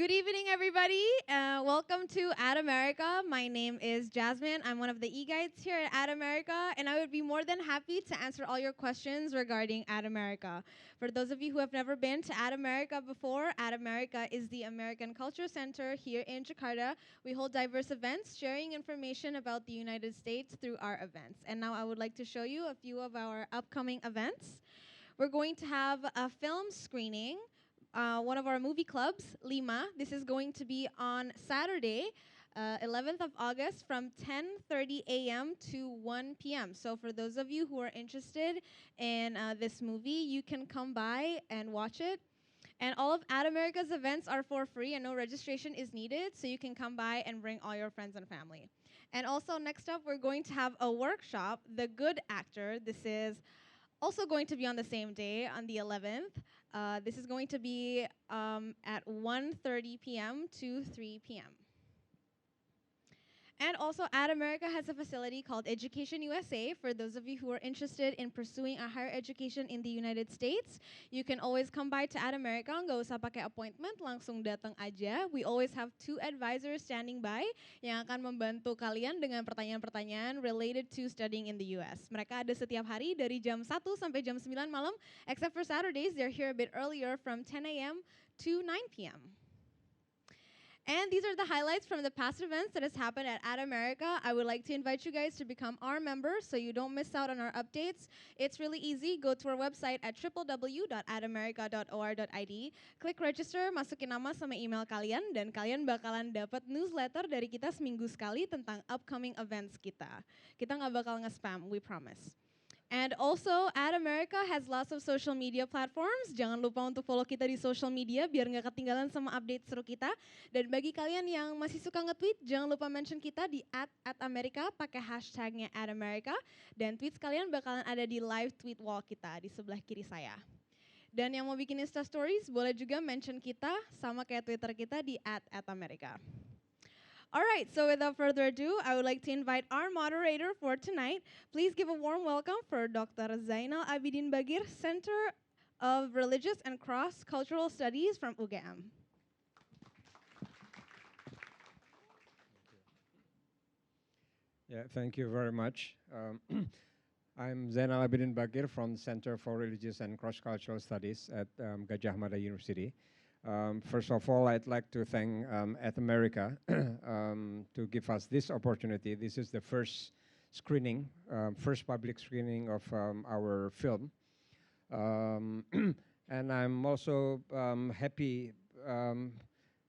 Good evening, everybody. Welcome to Ad America. My name is Jasmine. I'm one of the e-guides here at Ad America, and I would be more than happy to answer all your questions regarding Ad America. For those of you who have never been to Ad America before, Ad America is the American Culture Center here in Jakarta. We hold diverse events, sharing information about the United States through our events. And now I would like to show you a few of our upcoming events. We're going to have a film screening. One of our movie clubs, Lima. This is going to be on Saturday, 11th of August from 10:30 a.m. to 1 p.m. So for those of you who are interested in this movie, you can come by and watch it. And all of Ad America's events are for free and no registration is needed, so you can come by and bring all your friends and family. And also next up, we're going to have a workshop, The Good Actor. This is also going to be on the same day, on the 11th. This is going to be at 1:30 p.m. to 3 p.m. And also, Ad America has a facility called Education USA. For those of you who are interested in pursuing a higher education in the United States, you can always come by to Ad America. Nggak usah pakai appointment, langsung datang aja. We always have 2 advisors standing by yang akan membantu kalian dengan pertanyaan-pertanyaan related to studying in the US. Mereka ada setiap hari dari jam 1 sampai jam 9 malam, except for Saturdays, they're here a bit earlier from 10 a.m. to 9 p.m. And these are the highlights from the past events that has happened at Ad America. I would like to invite you guys to become our members so you don't miss out on our updates. It's really easy. Go to our website at www.adamerica.or.id. Klik register, masukin nama sama email kalian, dan kalian bakalan dapat newsletter dari kita seminggu sekali tentang upcoming events kita. Kita nggak bakal nge-spam, we promise. And also, Ad America has lots of social media platforms. Jangan lupa untuk follow kita di social media biar nggak ketinggalan sama update seru kita. Dan bagi kalian yang masih suka nge-tweet, jangan lupa mention kita di @america pakai hashtagnya @america. Dan tweets kalian bakalan ada di live tweet wall kita di sebelah kiri saya. Dan yang mau bikin Insta Stories, boleh juga mention kita sama kayak Twitter kita di @america. All right, so without further ado, I would like to invite our moderator for tonight. Please give a warm welcome for Dr. Zainal Abidin Bagir, Center of Religious and Cross-Cultural Studies from UGM. Yeah, thank you very much. I'm Zainal Abidin Bagir from the Center for Religious and Cross-Cultural Studies at Gajah Mada University. First of all, I'd like to thank Ad America to give us this opportunity. This is the first screening, first public screening of our film. And I'm also happy.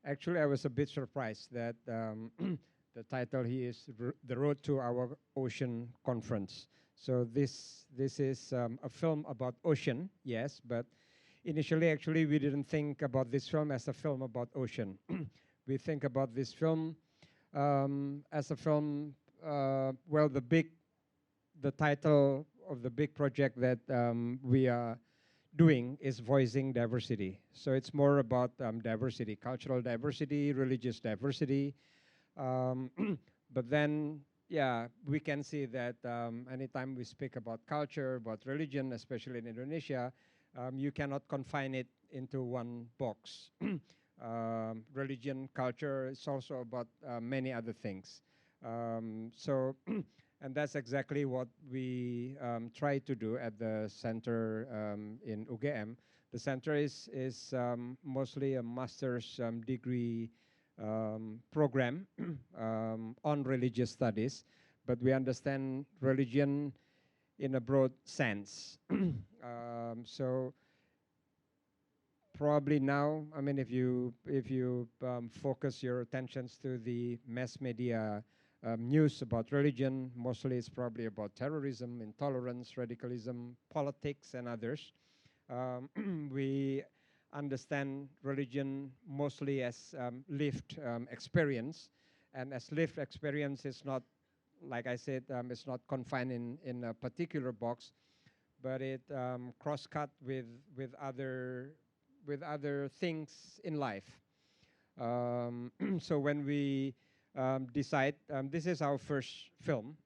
Actually, I was a bit surprised that the title here is The Road to Our Ocean Conference. So this is a film about ocean, yes, but initially, actually, we didn't think about this film as a film about ocean. We think about this film as a film, well, the title of the big project that we are doing is voicing diversity. So it's more about diversity, cultural diversity, religious diversity. But then, yeah, we can see that anytime we speak about culture, about religion, especially in Indonesia, you cannot confine it into one box. Religion, culture, is also about many other things. And that's exactly what we try to do at the center in UGM. The center is mostly a master's degree program on religious studies, but we understand religion in a broad sense. So probably now, I mean, if you focus your attentions to the mass media news about religion, mostly it's probably about terrorism, intolerance, radicalism, politics, and others. We understand religion mostly as lived experience, and as lived experience is not, like I said, it's not confined in a particular box, but it cross-cut with other things in life. So when we decide, this is our first film,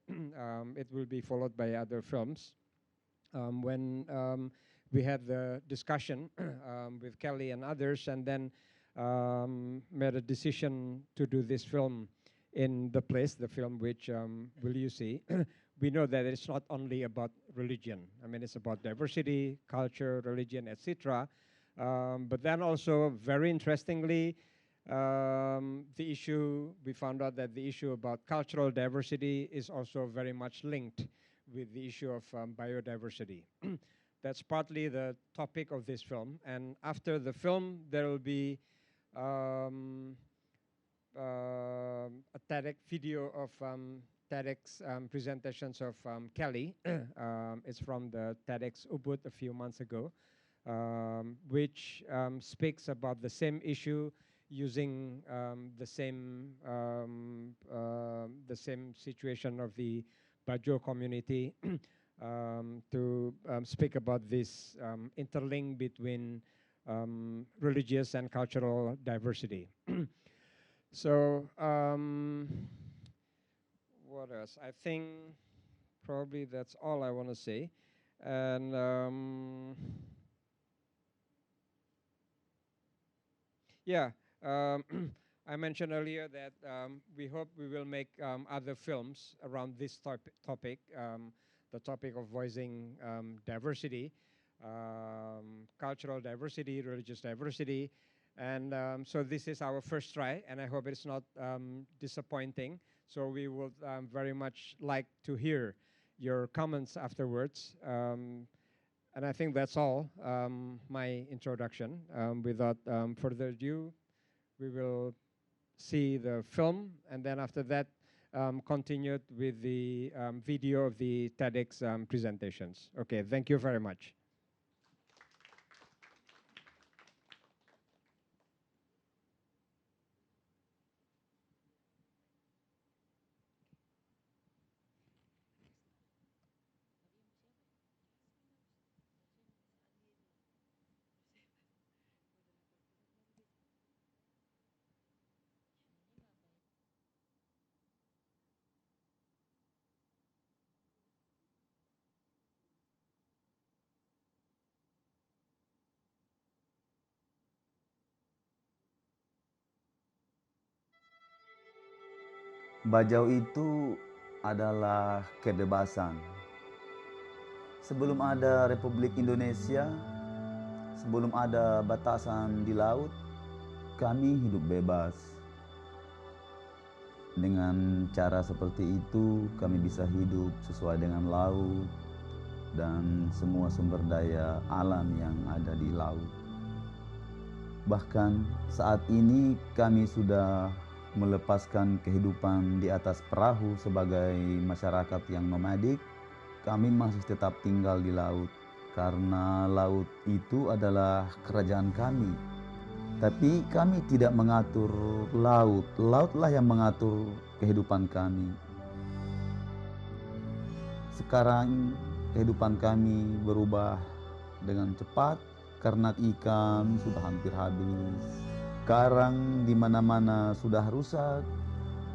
it will be followed by other films. When we had the discussion with Kelly and others, and then made a decision to do this film in the place, the film which will you see. We know that it's not only about religion. I mean, it's about diversity, culture, religion, etc. But then also, very interestingly, the issue, we found out that the issue about cultural diversity is also very much linked with the issue of biodiversity. That's partly the topic of this film. And after the film, there will be um, a TEDx video of TEDx presentations of Kelly. It's from the TEDx Ubud a few months ago, which speaks about the same issue using the same situation of the Bajo community to speak about this interlink between religious and cultural diversity. So, what else? I think probably that's all I want to say. And yeah, I mentioned earlier that we hope we will make other films around this topic, the topic of voicing diversity, cultural diversity, religious diversity. And so this is our first try, and I hope it's not disappointing. So we would very much like to hear your comments afterwards. And I think that's all, my introduction. Without further ado, we will see the film, and then after that, continued with the video of the TEDx presentations. Okay, thank you very much. Bajau itu adalah kebebasan. Sebelum ada Republik Indonesia, sebelum ada batasan di laut, kami hidup bebas. Dengan cara seperti itu, kami bisa hidup sesuai dengan laut dan semua sumber daya alam yang ada di laut. Bahkan saat ini kami sudah melepaskan kehidupan di atas perahu sebagai masyarakat yang nomadik. Kami masih tetap tinggal di laut karena laut itu adalah kerajaan kami. Tapi kami tidak mengatur laut, lautlah yang mengatur kehidupan kami. Sekarang kehidupan kami berubah dengan cepat karena ikan sudah hampir habis. Karang di mana-mana sudah rusak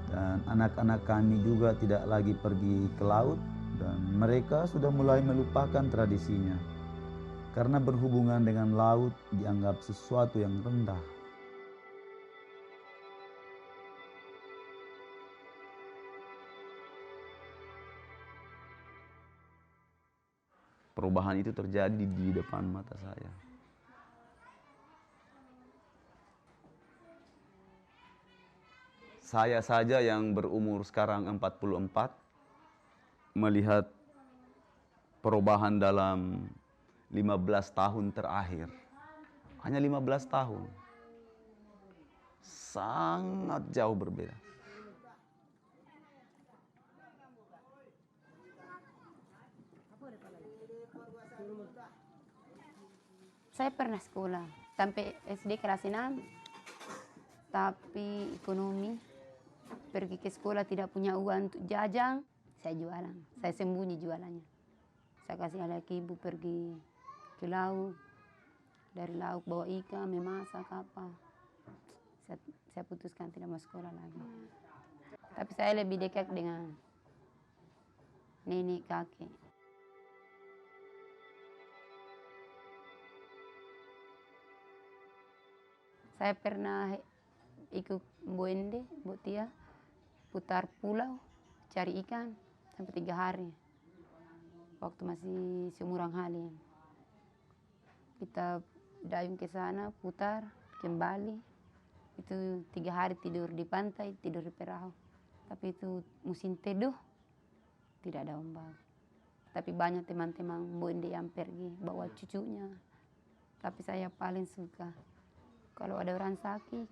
dan anak-anak kami juga tidak lagi pergi ke laut dan mereka sudah mulai melupakan tradisinya. Karena berhubungan dengan laut dianggap sesuatu yang rendah. Perubahan itu terjadi di depan mata saya. Saya saja yang berumur sekarang 44 melihat perubahan dalam 15 tahun terakhir. Hanya 15 tahun. Sangat jauh berbeda. Saya pernah sekolah sampai SD kelas 6, tapi ekonomi, pergi ke sekolah tidak punya uang untuk jajan, saya jualan. Saya sembunyi jualannya. Saya kasih anak ibu pergi ke laut, dari laut bawa ikan, memasak apa. Saya putuskan tidak mau sekolah lagi. Tapi saya lebih dekat dengan nenek kakek. Saya pernah ikut buende, Butia, putar pulau, cari ikan sampai 3 hari. Waktu masih seumuran Halim. Kita dayung ke sana, putar, kembali. Itu 3 hari tidur di pantai, tidur di perahu. Tapi itu musim teduh, tidak ada ombak. Tapi banyak teman-teman buende yang pergi bawa cucunya. Tapi saya paling suka kalau ada orang sakit,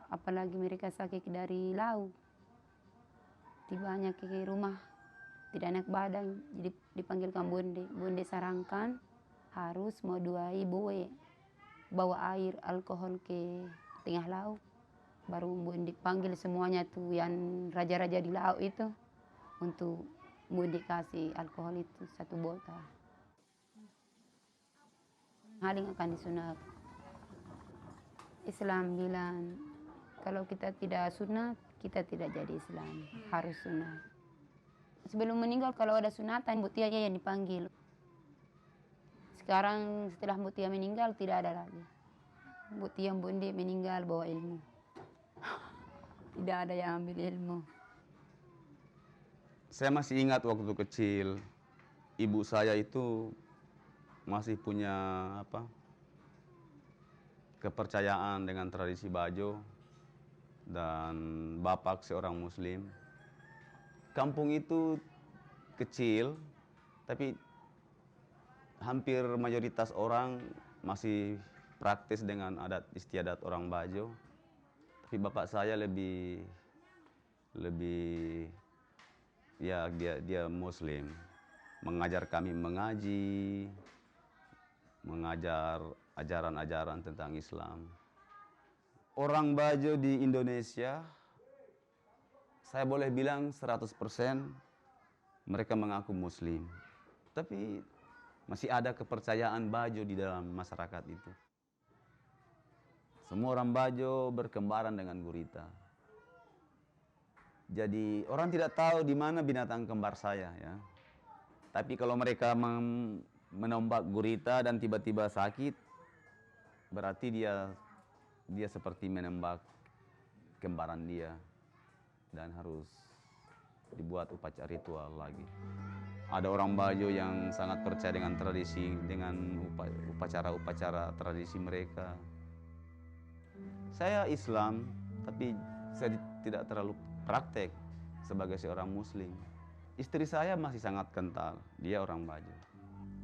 apalagi mereka sakit dari laut, tibanya ke rumah, tidak enak badan, jadi dipanggilkan bonde. Bonde sarankan harus mau 2 ibu bawa air alkohol ke tengah laut. Baru bonde panggil semuanya tuh yang raja-raja di laut itu untuk bonde kasih alkohol itu 1 botol. Haling akan disunat. Islam bilang kalau kita tidak sunat, kita tidak jadi Islam, harus sunat. Sebelum meninggal kalau ada sunatan, Butia yang dipanggil. Sekarang setelah Butia meninggal tidak ada lagi. Butia bonde meninggal bawa ilmu. Tidak ada yang ambil ilmu. Saya masih ingat waktu kecil, ibu saya itu masih punya kepercayaan dengan tradisi Bajo, dan bapak seorang muslim. Kampung itu kecil, tapi hampir mayoritas orang masih praktis dengan adat istiadat orang Bajo. Tapi bapak saya lebih ya dia muslim, mengajar kami mengaji, mengajar ajaran-ajaran tentang Islam. Orang Bajo di Indonesia, saya boleh bilang 100% mereka mengaku muslim. Tapi masih ada kepercayaan Bajo di dalam masyarakat itu. Semua orang Bajo berkembaran dengan gurita. Jadi orang tidak tahu di mana binatang kembar saya, ya. Tapi kalau mereka menombak gurita dan tiba-tiba sakit, berarti dia seperti menembak kembaran dia dan harus dibuat upacara ritual lagi. Ada orang Bajo yang sangat percaya dengan tradisi, dengan upacara-upacara tradisi mereka. Saya Islam, tapi saya tidak terlalu praktek sebagai seorang muslim. Istri saya masih sangat kental, dia orang Bajo.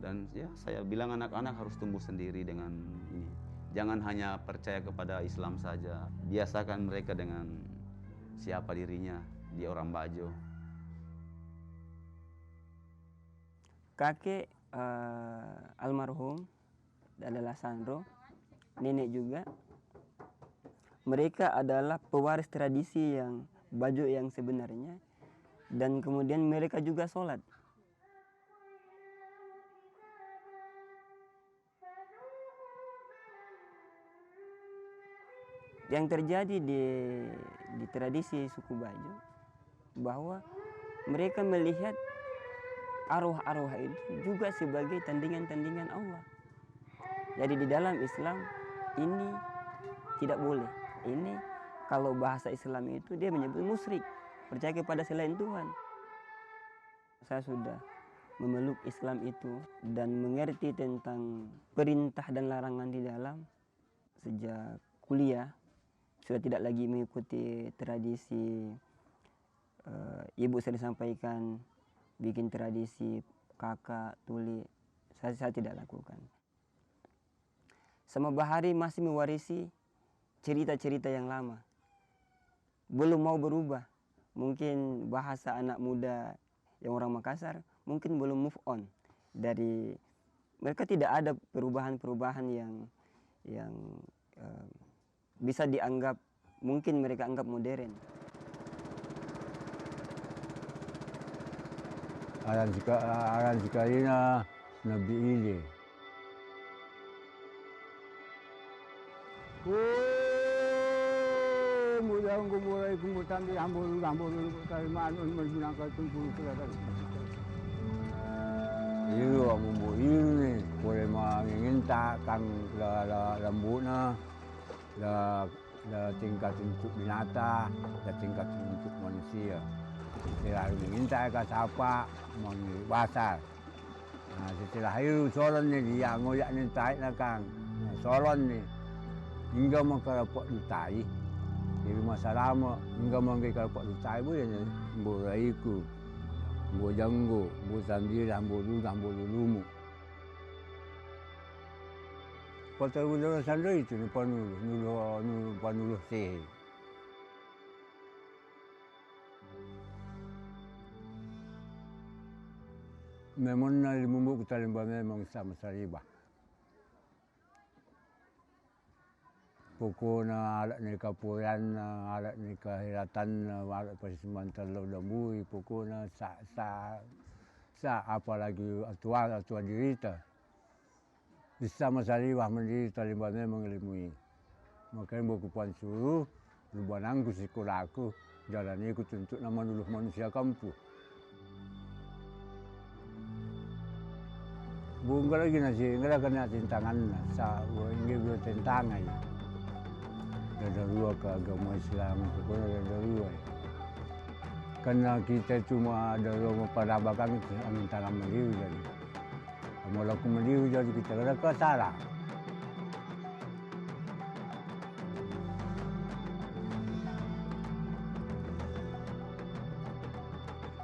Dan ya saya bilang anak-anak harus tumbuh sendiri dengan ini. Jangan hanya percaya kepada Islam saja. Biasakan mereka dengan siapa dirinya, dia orang Bajo. Kakek almarhum adalah Sandro, nenek juga. Mereka adalah pewaris tradisi yang Bajo yang sebenarnya, dan kemudian mereka juga sholat. Yang terjadi di tradisi suku Bajo, bahwa mereka melihat arwah-arwah itu juga sebagai tandingan-tandingan Allah. Jadi di dalam Islam ini tidak boleh. Ini kalau bahasa Islam itu dia menyebut musyrik, percaya kepada selain Tuhan. Saya sudah memeluk Islam itu dan mengerti tentang perintah dan larangan di dalam sejak kuliah. Sudah tidak lagi mengikuti tradisi ibu saya disampaikan bikin tradisi kakak tuli, saya tidak lakukan. Sama Bahari masih mewarisi cerita-cerita yang lama, belum mau berubah. Mungkin bahasa anak muda yang orang Makassar mungkin belum move on dari, mereka tidak ada perubahan-perubahan yang bisa dianggap, mungkin mereka anggap modern. Aran sekalina Nabi Ile. Mudah kumulai kumutan di hambur kalimaan menjunang tumpul selatan. Iyo ambo iyo ni, boleh menginginta kang lambu na ada tingkat untuk binatang, ada tingkat untuk manusia. Setelah mengintai ke sapa, basar. Nah, setelah itu solon ni dia ngoyak ni tai na kang. Nah, solon ni hingga makalapot dutai. Jadi masalah hingga makalapot dutai bu yang buraiku, bu janggo, bu sandiri, bu ludah, bu lulumu. Kota udara sandiri itu ni panuluh sehe. Memang na limumbuk kita limba memang sama saribah. Pokok na alat ni kapuran, alat ni kahiratan, alat persembahan terlalu dambui, pokok na sa apalagi atua dirita. Bisa masaribah mendirita limba memang limui. Makanya buku puan suruh, lubanangku sekolahku, jalan ikut untuk nama dulu manusia kampung. Bunga lagi nasi, enggak kena tentangan, ini dua tentangan. Ada dua ke agama Islam, pokoknya ada dua. Karena kita cuma ada dua perabakan itu, antara meliu jadi. Kalau laku meliu jadi kita ada salah.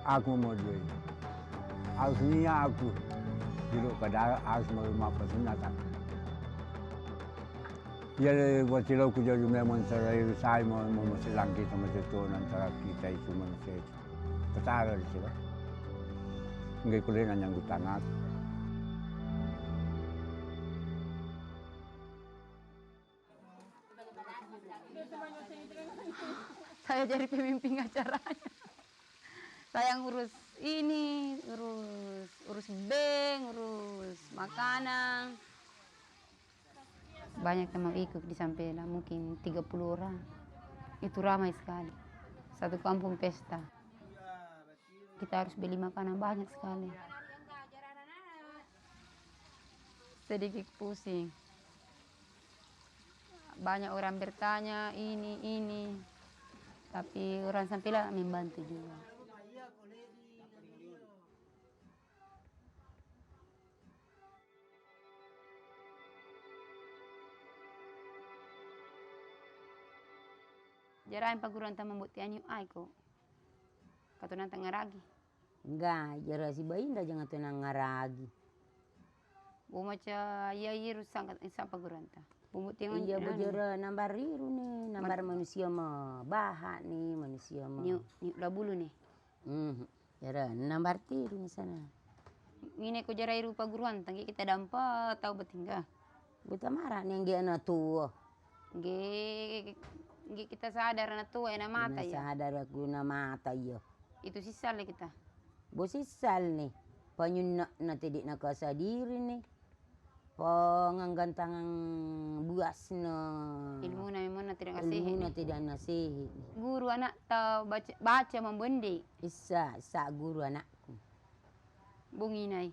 Aku mau duit, harusnya aku. Dulu pada harus menerima pesenatan. Jadi buat silau ku jadi memang serai saya mau mesilang kita macam antara kita itu manusia itu. Ketara di sini. Enggak kuliah yang tanah. Saya jadi pemimpin acaranya. Saya ngurus ini, urus bank, urus makanan. Banyak yang mau ikut di Sampela, mungkin 30 orang. Itu ramai sekali. Satu kampung pesta. Kita harus beli makanan banyak sekali. Sedikit pusing. Banyak orang bertanya ini. Tapi orang Sampela membantu juga. Jarain paguran ta membuat tianyu ai ko. Katunan tengah ragi. Enggak, jara si bayi ndak jangan tenang ngaragi. Bu maca iya rusak paguran ta. Bumbu tianyu Iya bejara nambar riru nih, nambar manusia mah bahat nih, manusia mah. Niu labulu nih. Jara nambar tiru di sana. Ini ko jara iru paguran tanggi kita dampa tahu betingga. Kita marah nih nggak anak tua. Nggih kita sadar na tua na mata ya. Sadar aku na mata ya. Itu sisal kita. Bo sisal nih. Panyunak na tidak nak kasadiri nih. Penganggantangan buas na. Ilmu na memang na tidak kasih. Ilmu na tidak nasihi. Guru anak tahu baca membendi. Sa guru anakku. Bunginay.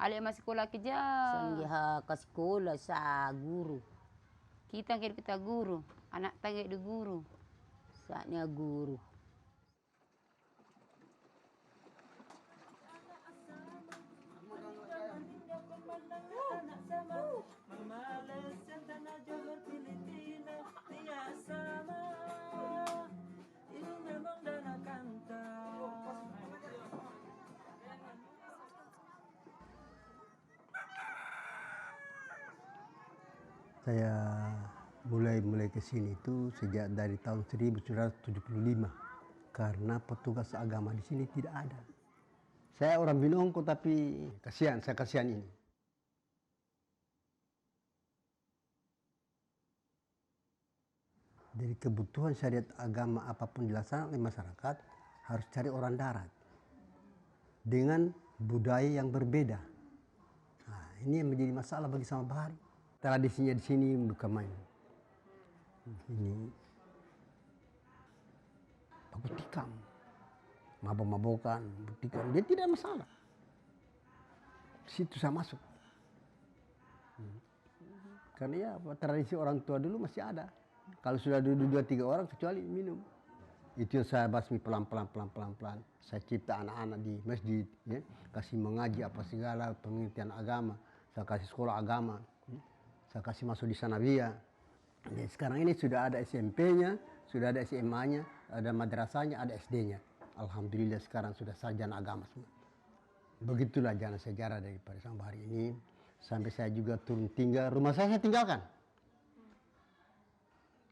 Ali masih sekolah kerja. Sanggiha ke sekolah sa guru. Kita guru. Anak tangga di guru. Saatnya guru. Saya mulai ke sini itu sejak dari tahun 1975 karena petugas agama di sini tidak ada. Saya orang Binongko tapi saya kasihan ini. Dari kebutuhan syariat agama apapun dilaksanakan oleh masyarakat harus cari orang darat dengan budaya yang berbeda. Nah, ini yang menjadi masalah bagi sama Bahari. Tradisinya di sini bukan main. Ini baku tikam, mabok-mabokan, tikam, dia tidak masalah. Situ saya masuk. Karena ya tradisi orang tua dulu masih ada. Kalau sudah duduk 2-3 orang kecuali minum. Itu yang saya basmi pelan-pelan. Saya cipta anak-anak di masjid, ya. Kasih mengaji apa segala, pengertian agama. Saya kasih sekolah agama. Saya kasih masuk di sanawiyah. Jadi sekarang ini sudah ada SMP-nya, sudah ada SMA-nya, ada madrasahnya, ada SD-nya. Alhamdulillah sekarang sudah sarjana agama semua. Begitulah jalan sejarah daripada sampai hari ini. Sampai saya juga turun tinggal, rumah saya tinggalkan.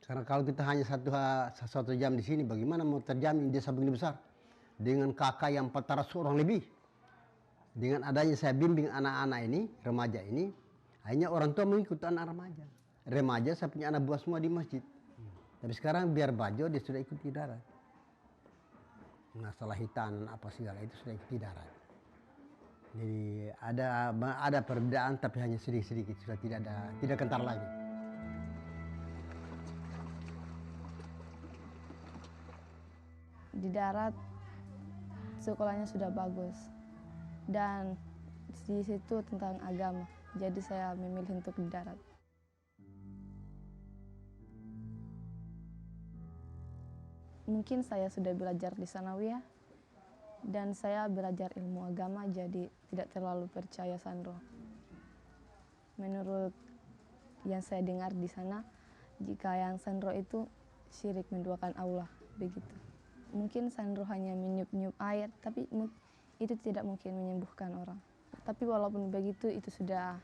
Karena kalau kita hanya satu jam di sini, bagaimana mau terjamin desa begini besar? Dengan kakak yang 400 orang lebih. Dengan adanya saya bimbing anak-anak ini, remaja ini, hanya orang tua mengikuti anak remaja. Remaja saya punya anak buah semua di masjid. Tapi sekarang biar bajo dia sudah ikut di darat. Masalah hitam apa segala itu sudah ikut di darat. Jadi ada perbedaan tapi hanya sedikit, sudah tidak kental lagi. Di darat sekolahnya sudah bagus dan di situ tentang agama. Jadi saya memilih untuk di darat. Mungkin saya sudah belajar di sanawiyah dan saya belajar ilmu agama jadi tidak terlalu percaya sandro. Menurut yang saya dengar di sana, jika yang sandro itu syirik menduakan Allah, begitu. Mungkin sandro hanya meniup-niup air, tapi itu tidak mungkin menyembuhkan orang. Tapi walaupun begitu, itu sudah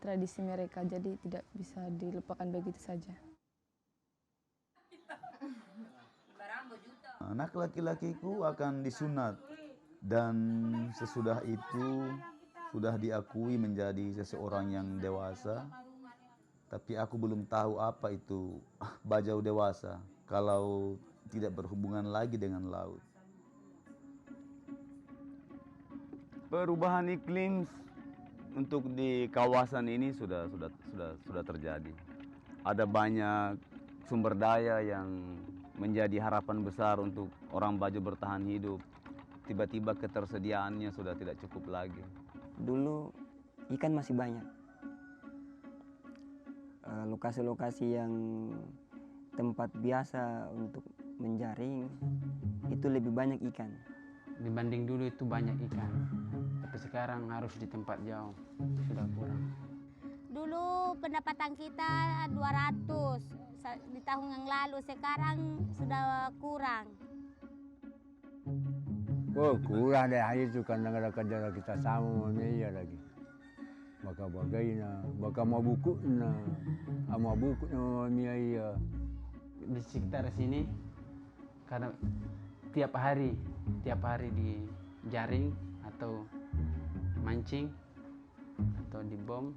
tradisi mereka, jadi tidak bisa dilupakan begitu saja. Anak laki-lakiku akan disunat dan sesudah itu sudah diakui menjadi seseorang yang dewasa. Tapi aku belum tahu apa itu bajau dewasa kalau tidak berhubungan lagi dengan laut. Perubahan iklim untuk di kawasan ini sudah terjadi. Ada banyak sumber daya yang menjadi harapan besar untuk orang Bajo bertahan hidup. Tiba-tiba ketersediaannya sudah tidak cukup lagi. Dulu ikan masih banyak. Lokasi-lokasi yang tempat biasa untuk menjaring itu lebih banyak ikan. Dibanding dulu itu banyak ikan, tapi sekarang harus di tempat jauh, sudah kurang. Dulu pendapatan kita 200 di tahun yang lalu, sekarang sudah kurang. Oh kurang deh itu karena ada kerja kita sama Mia lagi. Maka bagaina, maka mau buku Mia iya. Di sekitar sini karena tiap hari dijaring atau mancing atau dibom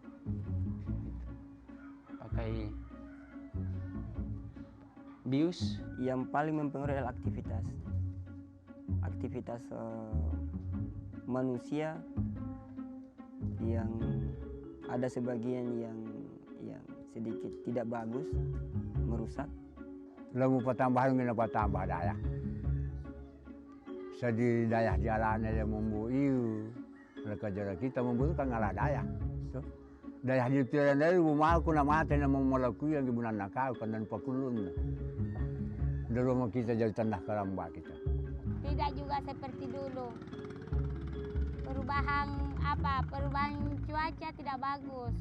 pakai bius. Yang paling mempengaruhi adalah aktivitas manusia yang ada sebagian yang sedikit tidak bagus, merusak. Lalu pertambahan kita tambah daya. Di daya jalan yang membuiu, mereka jalan kita membutuhkan ngalah daya. Daya di tiada dari rumah aku nama mati nama melaku yang ibu nak kau dan pakulun. Dari rumah kita jadi tanah keramba kita. Tidak juga seperti dulu. Perubahan cuaca tidak bagus.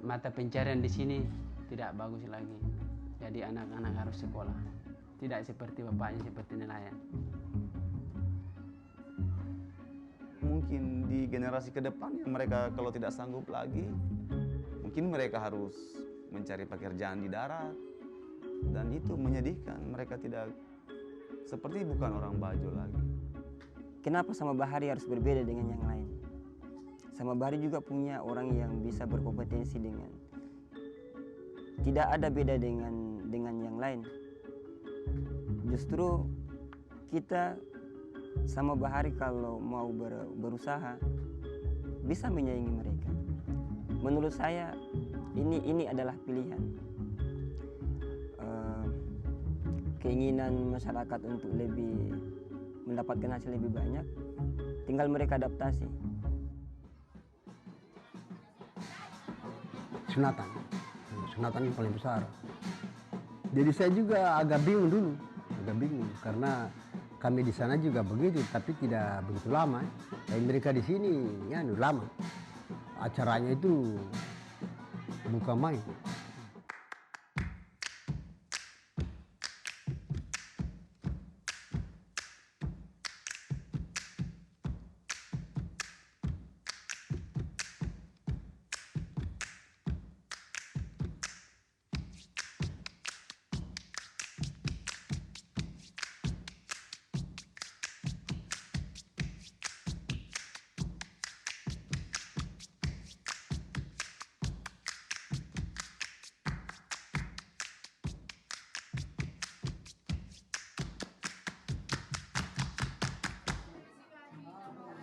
Mata pencarian di sini tidak bagus lagi. Jadi anak-anak harus sekolah. Tidak seperti bapaknya, seperti nelayan. Mungkin di generasi ke depan mereka kalau tidak sanggup lagi, mungkin mereka harus mencari pekerjaan di darat. Dan itu menyedihkan, mereka tidak seperti bukan orang Bajo lagi. Kenapa sama Bahari harus berbeda dengan yang lain? Sama Bahari juga punya orang yang bisa berkompetensi dengan. Tidak ada beda dengan yang lain. Justru kita sama Bahari kalau mau berusaha bisa menyaingi mereka. Menurut saya ini adalah pilihan. keinginan masyarakat untuk lebih mendapatkan hasil lebih banyak, tinggal mereka adaptasi. Sunatan yang paling besar. Jadi saya juga agak bingung karena kami di sana juga begitu, tapi tidak begitu lama. Tapi mereka di sini ya lama. Acaranya itu bukan main.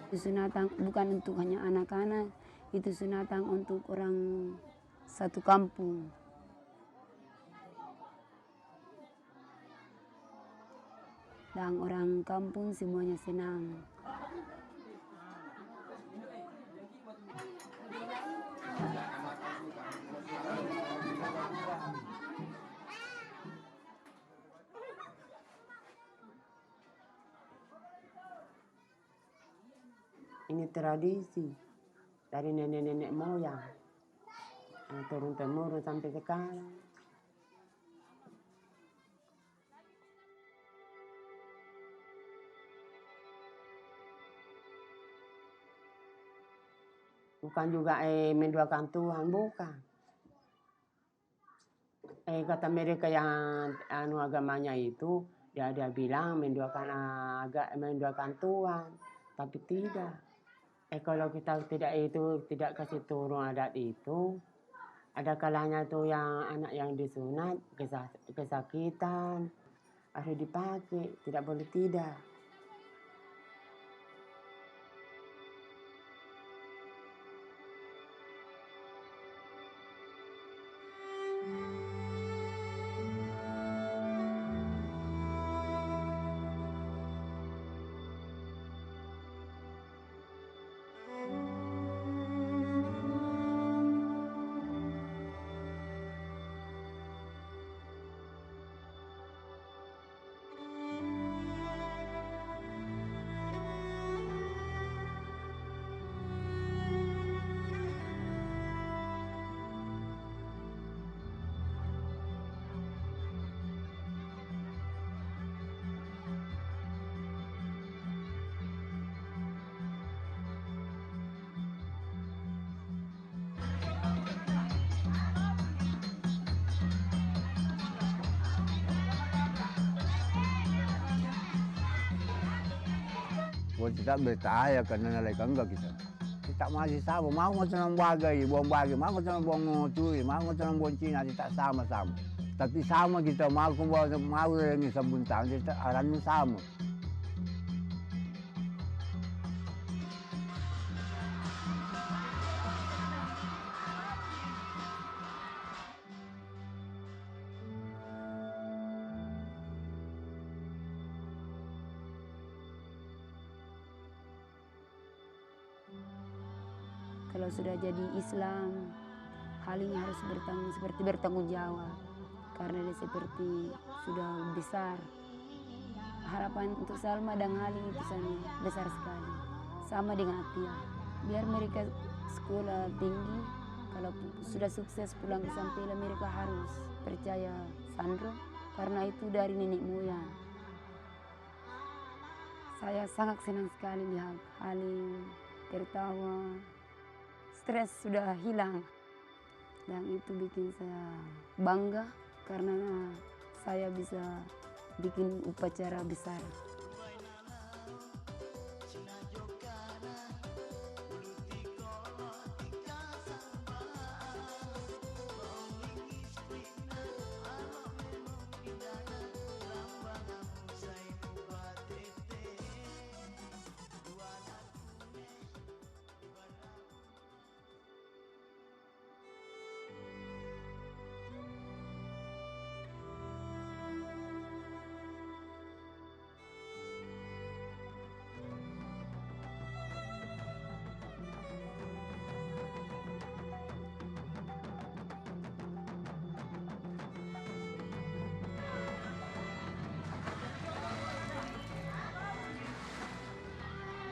Itu sunatan bukan untuk hanya anak-anak, itu sunatan untuk orang satu kampung. Dan orang kampung semuanya senang. Ini tradisi dari nenek-nenek moyang, turun-temurun sampai sekarang. Bukan juga menduakan Tuhan, bukan. Kata mereka yang agamanya itu, dia bilang menduakan Tuhan, tapi tidak. Kalau kita tidak kasih turun adat itu, ada kalanya tuh yang anak yang disunat kesakitan, harus dipakai, tidak boleh tidak. Buat kita bertanya karena nalaikan enggak kita. Kita masih sama, mau nggak bagai, mau nggak buang tui, mau nggak buang Cina, kita sama-sama. Tapi sama kita mau yang sebuntang, kita arahnya sama. Kalau sudah jadi Islam, hal ini harus bertanggung jawab. Karena dia seperti sudah besar. Harapan untuk Salma dan Halim itu sangat besar sekali. Sama dengan Atia. Biar mereka sekolah tinggi, kalau sudah sukses pulang ke Sampela, mereka harus percaya Sandro. Karena itu dari nenek moyang. Saya sangat senang sekali lihat Halim tertawa. Stres sudah hilang. Dan itu bikin saya bangga karena saya bisa bikin upacara besar.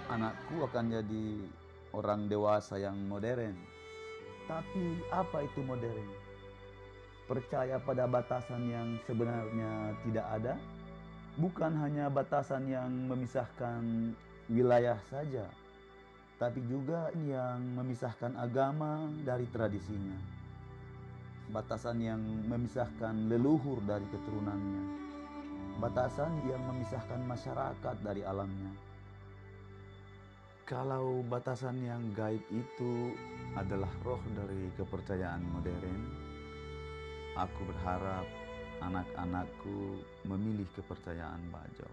anakku akan jadi orang dewasa yang modern. Tapi apa itu modern? Percaya pada batasan yang sebenarnya tidak ada? Bukan hanya batasan yang memisahkan wilayah saja, tapi juga yang memisahkan agama dari tradisinya. Batasan yang memisahkan leluhur dari keturunannya. Batasan yang memisahkan masyarakat dari alamnya. Kalau batasan yang gaib itu adalah roh dari kepercayaan modern, aku berharap anak-anakku memilih kepercayaan Bajau.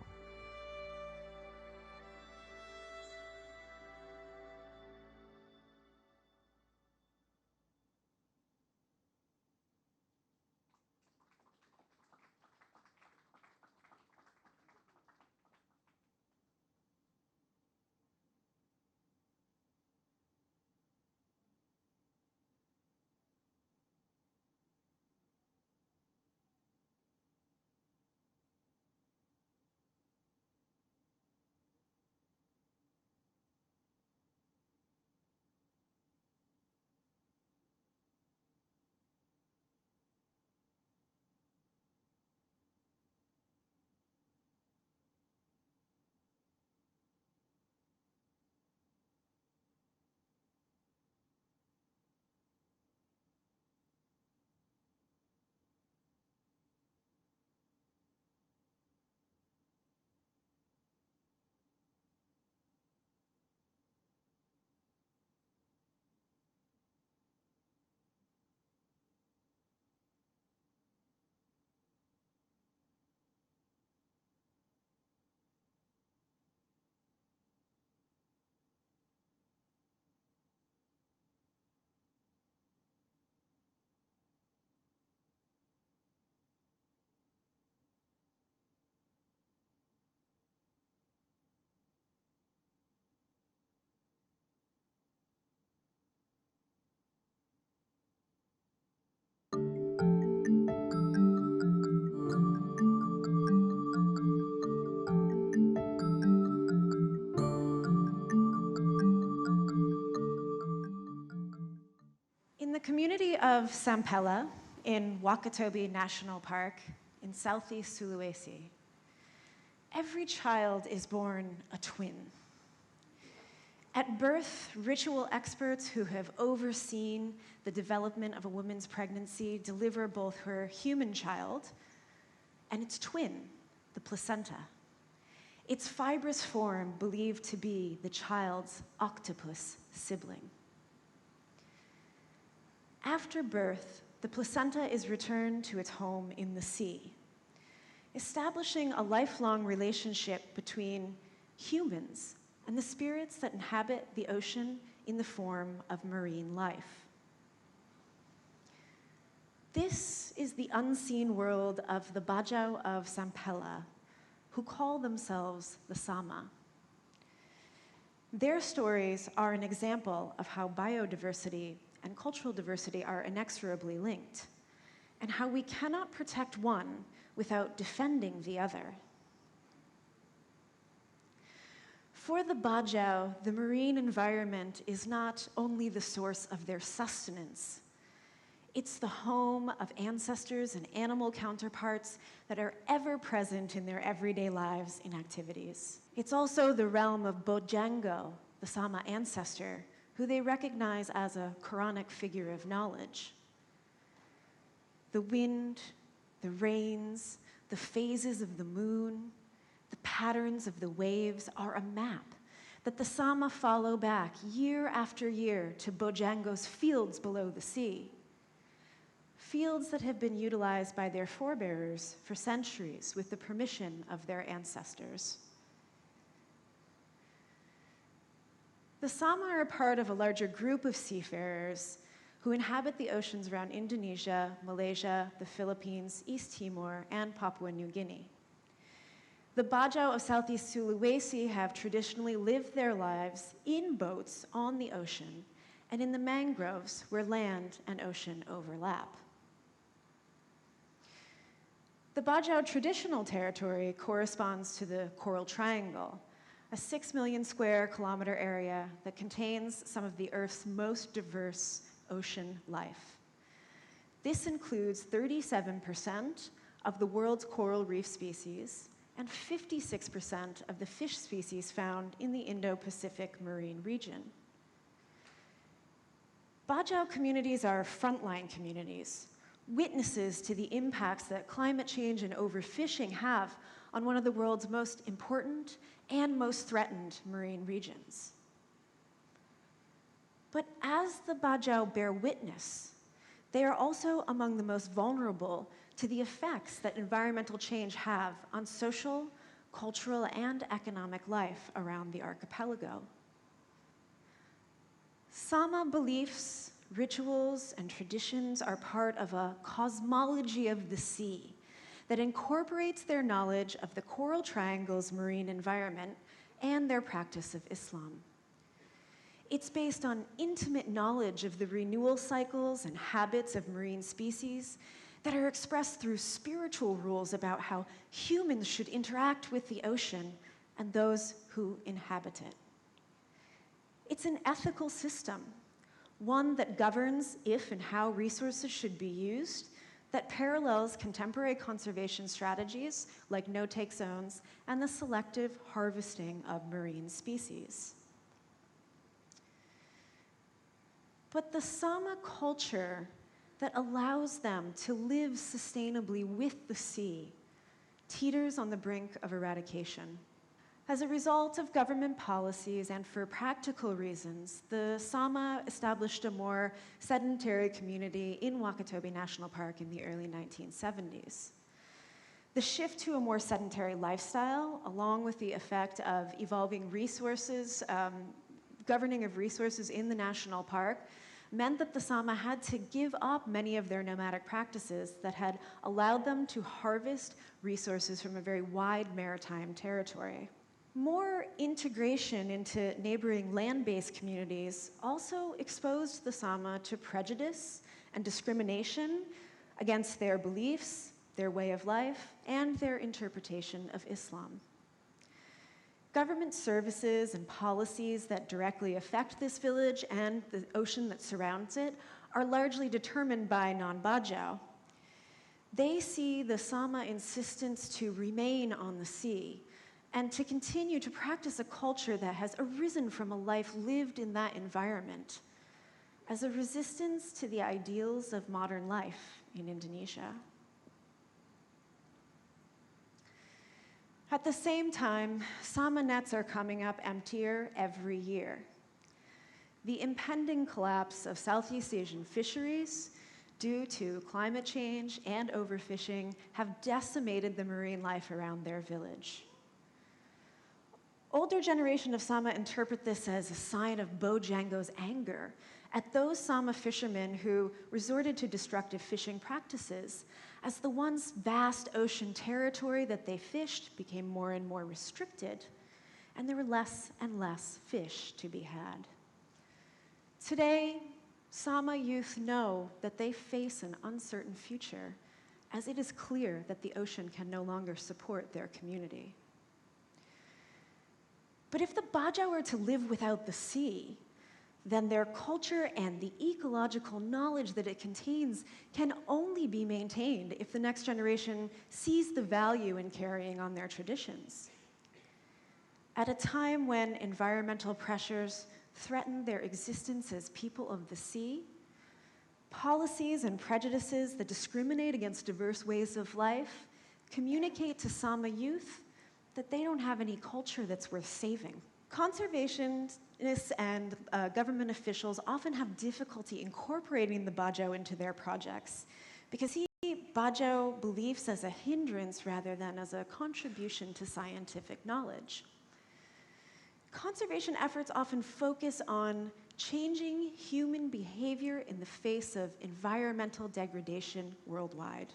In the community of Sampella in Wakatobi National Park in southeast Sulawesi, every child is born a twin. At birth, ritual experts who have overseen the development of a woman's pregnancy deliver both her human child and its twin, the placenta. Its fibrous form believed to be the child's octopus sibling. After birth, the placenta is returned to its home in the sea, establishing a lifelong relationship between humans and the spirits that inhabit the ocean in the form of marine life. This is the unseen world of the Bajau of Sampella, who call themselves the Sama. Their stories are an example of how biodiversity and cultural diversity are inexorably linked, and how we cannot protect one without defending the other. For the Bajau, the marine environment is not only the source of their sustenance, it's the home of ancestors and animal counterparts that are ever present in their everyday lives and activities. It's also the realm of Bojango, the Sama ancestor, who they recognize as a Quranic figure of knowledge. The wind, the rains, the phases of the moon, the patterns of the waves are a map that the Sama follow back year after year to Bojango's fields below the sea. Fields that have been utilized by their forebearers for centuries with the permission of their ancestors. The Sama are a part of a larger group of seafarers who inhabit the oceans around Indonesia, Malaysia, the Philippines, East Timor, and Papua New Guinea. The Bajau of Southeast Sulawesi have traditionally lived their lives in boats on the ocean and in the mangroves where land and ocean overlap. The Bajau traditional territory corresponds to the Coral Triangle, a 6 million square kilometer area that contains some of the Earth's most diverse ocean life. This includes 37% of the world's coral reef species and 56% of the fish species found in the Indo-Pacific marine region. Bajau communities are frontline communities, witnesses to the impacts that climate change and overfishing have on one of the world's most important and most threatened marine regions. But as the Bajau bear witness, they are also among the most vulnerable to the effects that environmental change have on social, cultural, and economic life around the archipelago. Sama beliefs, rituals, and traditions are part of a cosmology of the sea that incorporates their knowledge of the Coral Triangle's marine environment and their practice of Islam. It's based on intimate knowledge of the renewal cycles and habits of marine species that are expressed through spiritual rules about how humans should interact with the ocean and those who inhabit it. It's an ethical system, one that governs if and how resources should be used, that parallels contemporary conservation strategies like no-take zones and the selective harvesting of marine species. But the Sama culture that allows them to live sustainably with the sea teeters on the brink of eradication. As a result of government policies and for practical reasons, the Sama established a more sedentary community in Wakatobi National Park in the early 1970s. The shift to a more sedentary lifestyle, along with the effect of evolving resources, governing of resources in the national park, meant that the Sama had to give up many of their nomadic practices that had allowed them to harvest resources from a very wide maritime territory. More integration into neighboring land-based communities also exposed the Sama to prejudice and discrimination against their beliefs, their way of life, and their interpretation of Islam. Government services and policies that directly affect this village and the ocean that surrounds it are largely determined by non-Bajau. They see the Sama insistence to remain on the sea and to continue to practice a culture that has arisen from a life lived in that environment as a resistance to the ideals of modern life in Indonesia. At the same time, Sama nets are coming up emptier every year. The impending collapse of Southeast Asian fisheries due to climate change and overfishing have decimated the marine life around their village. Older generation of Sama interpret this as a sign of Bojango's anger at those Sama fishermen who resorted to destructive fishing practices, as the once vast ocean territory that they fished became more and more restricted, and there were less and less fish to be had. Today, Sama youth know that they face an uncertain future, as it is clear that the ocean can no longer support their community. But if the Bajau were to live without the sea, then their culture and the ecological knowledge that it contains can only be maintained if the next generation sees the value in carrying on their traditions. At a time when environmental pressures threaten their existence as people of the sea, policies and prejudices that discriminate against diverse ways of life communicate to Sama youth that they don't have any culture that's worth saving. Conservationists and government officials often have difficulty incorporating the Bajau into their projects because he Bajau beliefs as a hindrance rather than as a contribution to scientific knowledge. Conservation efforts often focus on changing human behavior in the face of environmental degradation worldwide.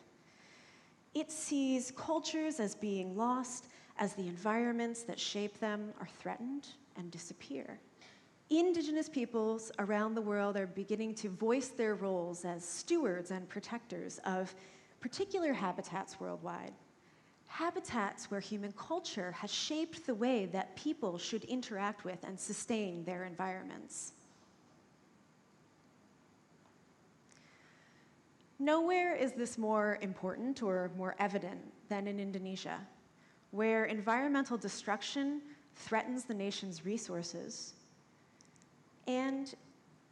It sees cultures as being lost as the environments that shape them are threatened and disappear. Indigenous peoples around the world are beginning to voice their roles as stewards and protectors of particular habitats worldwide. habitats where human culture has shaped the way that people should interact with and sustain their environments. Nowhere is this more important or more evident than in Indonesia, where environmental destruction threatens the nation's resources, and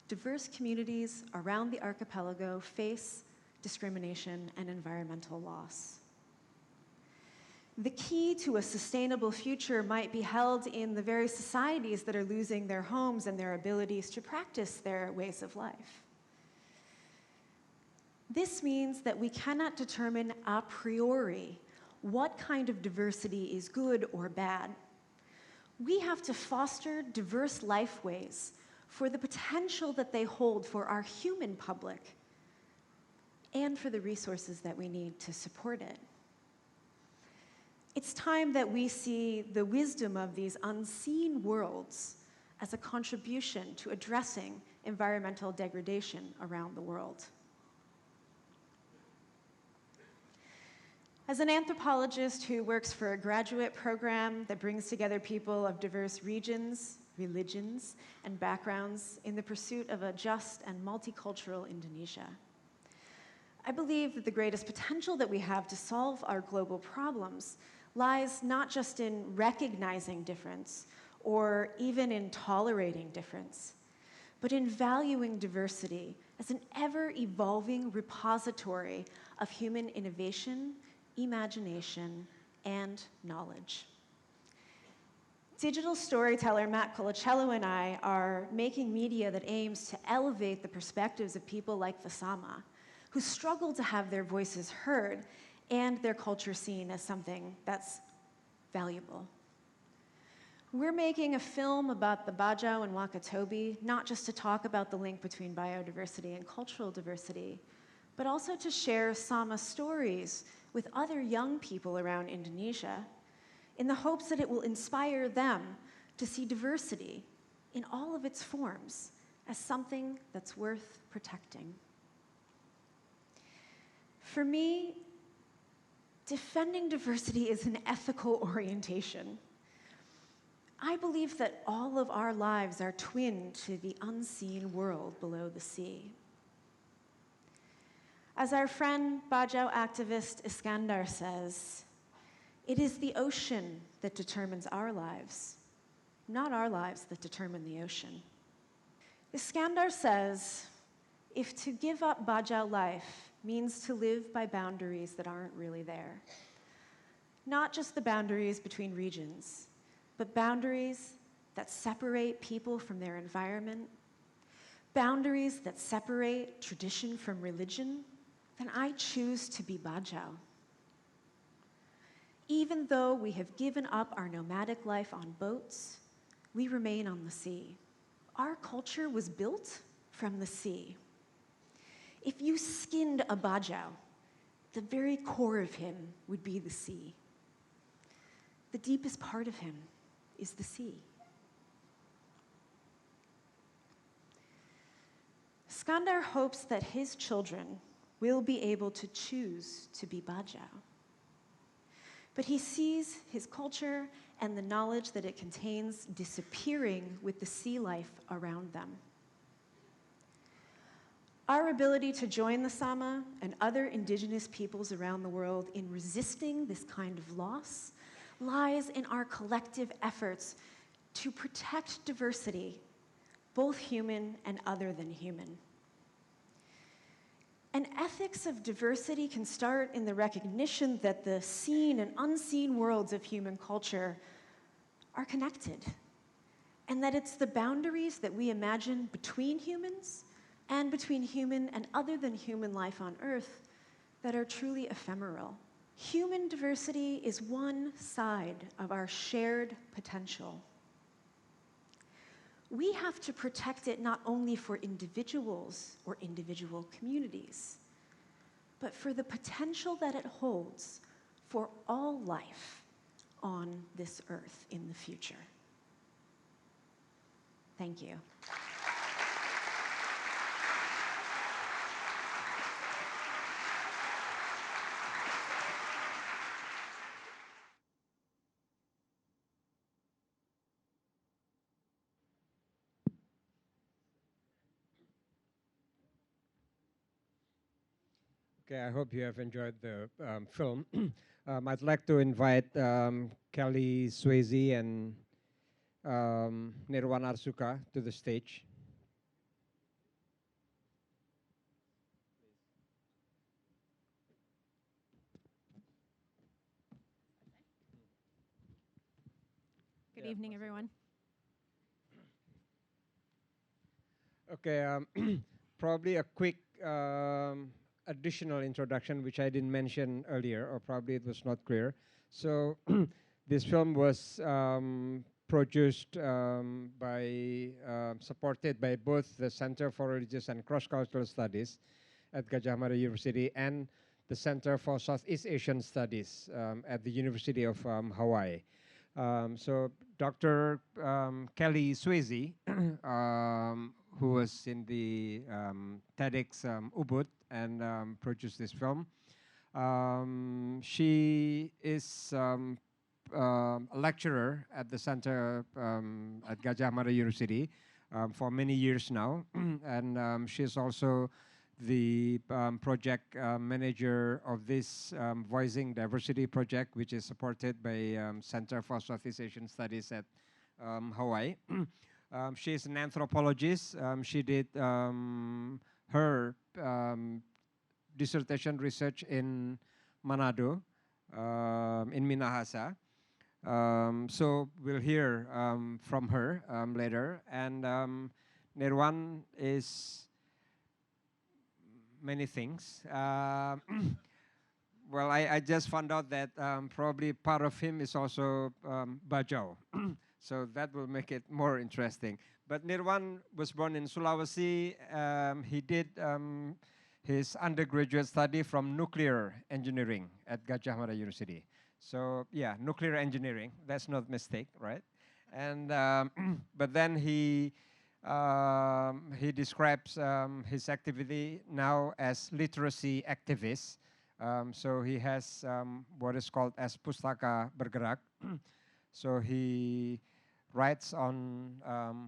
diverse communities around the archipelago face discrimination and environmental loss. The key to a sustainable future might be held in the very societies that are losing their homes and their abilities to practice their ways of life. This means that we cannot determine a priori what kind of diversity is good or bad. We have to foster diverse lifeways for the potential that they hold for our human public and for the resources that we need to support it. It's time that we see the wisdom of these unseen worlds as a contribution to addressing environmental degradation around the world. As an anthropologist who works for a graduate program that brings together people of diverse regions, religions, and backgrounds in the pursuit of a just and multicultural Indonesia, I believe that the greatest potential that we have to solve our global problems lies not just in recognizing difference or even in tolerating difference, but in valuing diversity as an ever-evolving repository of human innovation, imagination, and knowledge. Digital storyteller Matt Colacello and I are making media that aims to elevate the perspectives of people like the Sama, who struggle to have their voices heard and their culture seen as something that's valuable. We're making a film about the Bajau and Wakatobi, not just to talk about the link between biodiversity and cultural diversity, but also to share Sama stories with other young people around Indonesia in the hopes that it will inspire them to see diversity in all of its forms as something that's worth protecting. For me, defending diversity is an ethical orientation. I believe that all of our lives are twinned to the unseen world below the sea. As our friend Bajau activist Iskandar says, it is the ocean that determines our lives, not our lives that determine the ocean. Iskandar says, if to give up Bajau life means to live by boundaries that aren't really there, not just the boundaries between regions, but boundaries that separate people from their environment, boundaries that separate tradition from religion, then I choose to be Bajau. Even though we have given up our nomadic life on boats, we remain on the sea. Our culture was built from the sea. If you skinned a Bajau, the very core of him would be the sea. The deepest part of him is the sea. Skandar hopes that his children will be able to choose to be Bajau. But he sees his culture and the knowledge that it contains disappearing with the sea life around them. Our ability to join the Sama and other indigenous peoples around the world in resisting this kind of loss lies in our collective efforts to protect diversity, both human and other than human. An ethics of diversity can start in the recognition that the seen and unseen worlds of human culture are connected, and that it's the boundaries that we imagine between humans and between human and other than human life on Earth that are truly ephemeral. Human diversity is one side of our shared potential. We have to protect it not only for individuals or individual communities, but for the potential that it holds for all life on this Earth in the future. Thank you. Okay, I hope you have enjoyed the film. I'd like to invite Kelly Swayze and Nirwan Arsuka to the stage. Good evening, everyone. Okay, probably a quick additional introduction, which I didn't mention earlier, or probably it was not clear. So, this film was produced supported by both the Center for Religious and Cross-Cultural Studies at Gajah Mada University and the Center for Southeast Asian Studies at the University of Hawaii. So Dr. Kelly Swayze, who was in the TEDx Ubud and produced this film, she is a lecturer at the center at Gajah Mada University for many years now, and she is also the project manager of this Voicing Diversity project, which is supported by Center for Southeast Asian Studies at Hawaii. She is an anthropologist. She did her dissertation research in Manado, in Minahasa. So we'll hear from her later. And Nirwan is many things. Well, I just found out that probably part of him is also Bajau. So that will make it more interesting. But Nirwan was born in Sulawesi. He did his undergraduate study from nuclear engineering at Gajah Mada University. So yeah, nuclear engineering, that's not a mistake, right? And but then he describes his activity now as literacy activist. So he has what is called as Pustaka Bergerak. So he rides on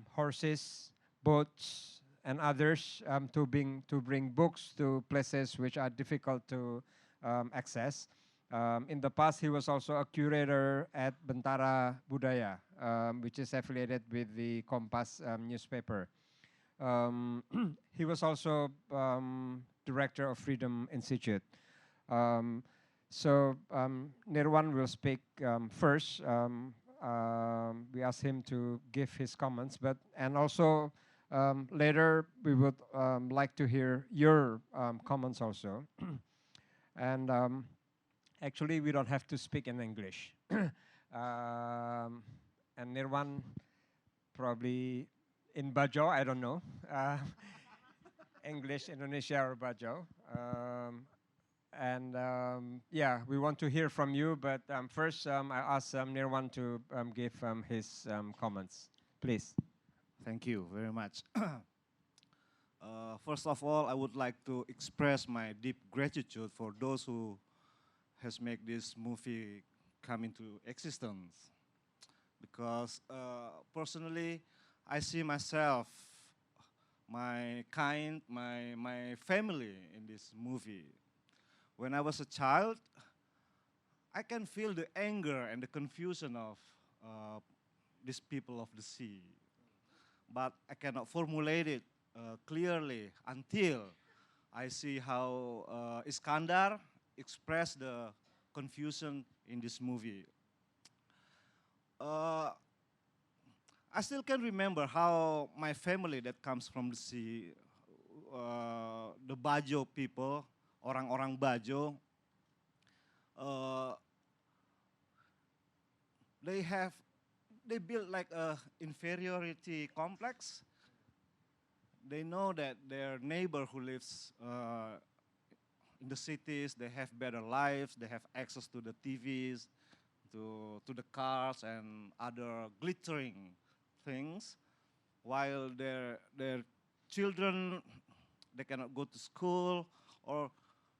horses, boats, and others to bring books to places which are difficult to access. In the past, he was also a curator at Bentara Budaya, which is affiliated with the Kompas newspaper. He was also director of Freedom Institute. So Nirwan will speak first. We asked him to give his comments, and also later we would like to hear your comments also. And actually, we don't have to speak in English. And Nirwan probably in Bajau, I don't know. English, Indonesia, or Bajau. And yeah, we want to hear from you, but first I ask Nirwan to give his comments. Please. Thank you very much. First of all, I would like to express my deep gratitude for those who has made this movie come into existence. Because personally, I see myself, my kind, my family in this movie. When I was a child, I can feel the anger and the confusion of these people of the sea. But I cannot formulate it clearly until I see how Iskandar expressed the confusion in this movie. I still can remember how my family that comes from the sea, the Bajo people, orang-orang Bajo, they build like a inferiority complex. They know that their neighbor who lives in the cities, they have better lives, they have access to the TVs, to the cars and other glittering things, while their children, they cannot go to school, or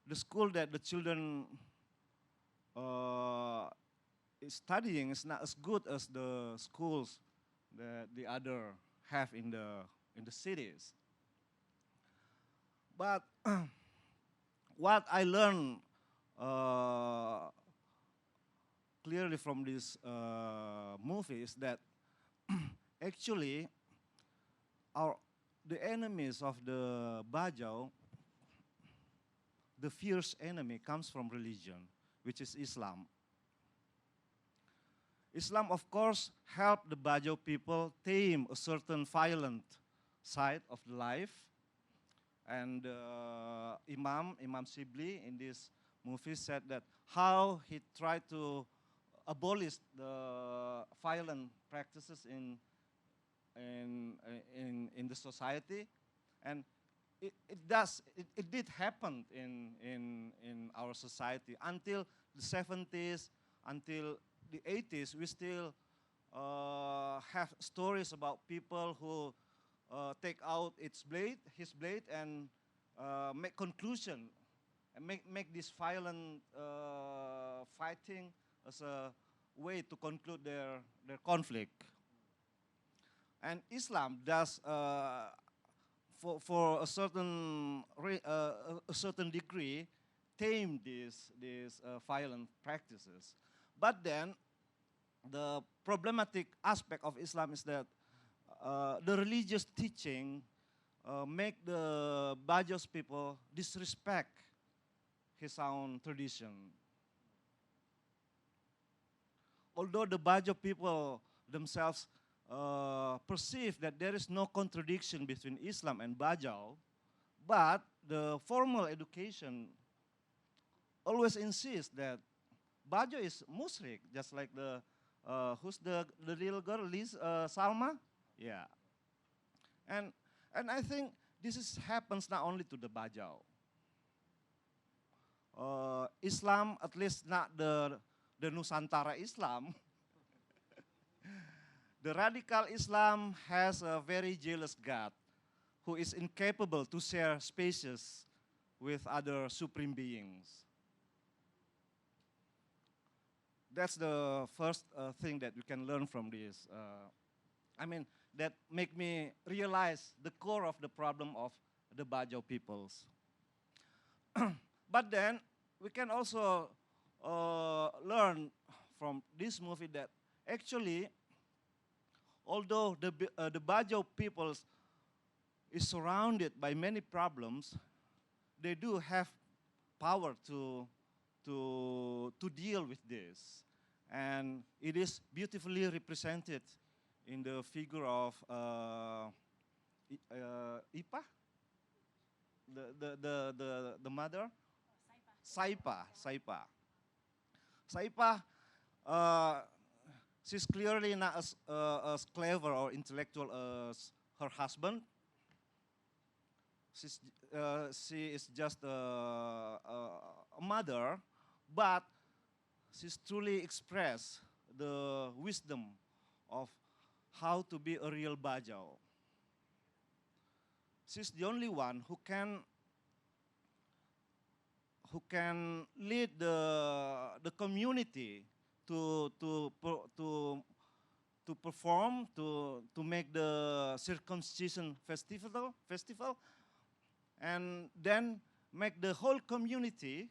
the school that the children is studying is not as good as the schools that the other have in the cities. But what I learned clearly from this movie is that actually the enemies of the Bajau, the fierce enemy comes from religion, which is Islam. Islam, of course, helped the Bajau people tame a certain violent side of the life. And Imam Shibli in this movie said that how he tried to abolish the violent practices in the society, and it did happen in our society until the 70s, until the 80s. We still have stories about people who take out his blade, and make conclusion, and make this violent fighting as a way to conclude their conflict. And Islam does, for a certain degree, tame these violent practices. But then, the problematic aspect of Islam is that the religious teaching make the Bajau's people disrespect his own tradition. Although the Bajau people themselves perceive that there is no contradiction between Islam and Bajau, but the formal education always insists that Bajau is musyrik, just like who's the little girl, Salma? Yeah. And I think this happens not only to the Bajau. Islam, at least not the Nusantara Islam, the radical Islam has a very jealous God who is incapable to share spaces with other supreme beings. That's the first thing that we can learn from this. That make me realize the core of the problem of the Bajau peoples. But then, we can also learn from this movie that actually, although the Bajau peoples is surrounded by many problems, they do have power to deal with this. And it is beautifully represented in the figure of Ipa, the mother, Saipa. Saipa, she's clearly not as clever or intellectual as her husband. She is just a mother, but she's truly expressed the wisdom of how to be a real Bajau. She's the only one who can lead the community to perform, to make the circumcision festival, and then make the whole community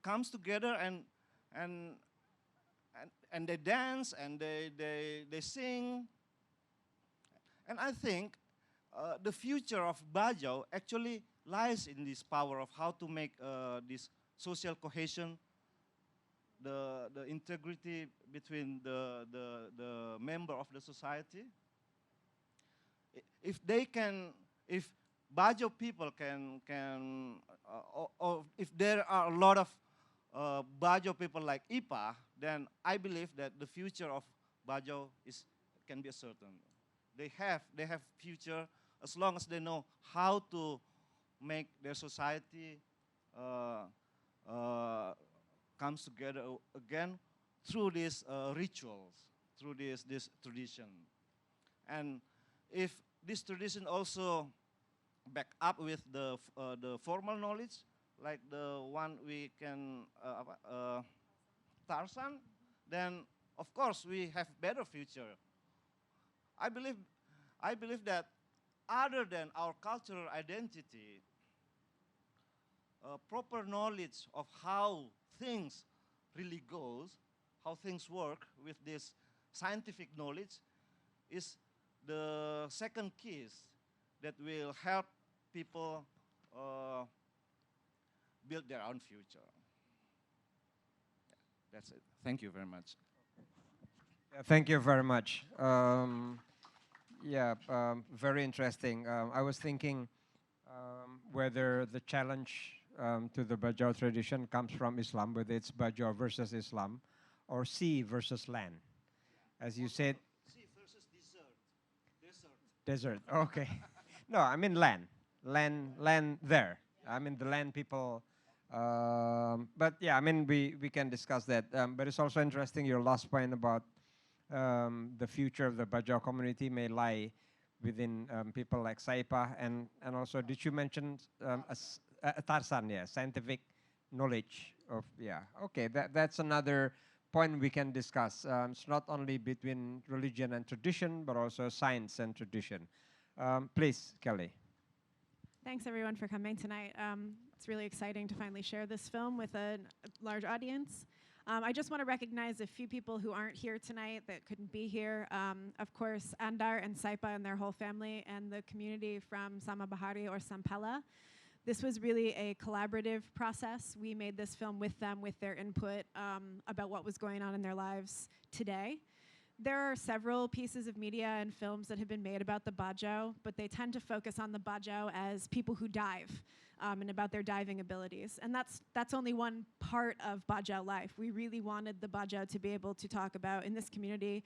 comes together and they dance and they sing. And I think the future of Bajau actually lies in this power of how to make this social cohesion, the integrity between the member of the society. If Bajau people or if there are a lot of Bajau people like Ipa, then I believe that the future of Bajau can be certain. They have future as long as they know how to make their society comes together again through these rituals, through this tradition. And if this tradition also back up with the formal knowledge, like the one we can Tarzan, then of course we have better future. I believe that other than our cultural identity, proper knowledge of how things really goes, how things work with this scientific knowledge is the second keys that will help people build their own future. That's it. Thank you very much. Yeah, thank you very much. Very interesting. I was thinking whether the challenge to the Bajau tradition comes from Islam, whether it's Bajau versus Islam, or sea versus land. As you said, Sea versus desert. desert. Okay. No, I mean land. Land there. I mean the land people. But yeah, I mean we can discuss that. But it's also interesting your last point about the future of the Bajau community may lie within people like Saipa, and also did you mention Tarsan? Yeah, scientific knowledge of Okay, that's another point we can discuss. It's not only between religion and tradition, but also science and tradition. Please, Kelly. Thanks everyone for coming tonight. It's really exciting to finally share this film with a large audience. I just want to recognize a few people who aren't here tonight that couldn't be here. Of course, Andar and Saipa and their whole family and the community from Sama Bahari or Sampala. This was really a collaborative process. We made this film with them, with their input about what was going on in their lives today. There are several pieces of media and films that have been made about the Bajau, but they tend to focus on the Bajau as people who dive and about their diving abilities. And that's only one part of Bajau life. We really wanted the Bajau to be able to talk about, in this community,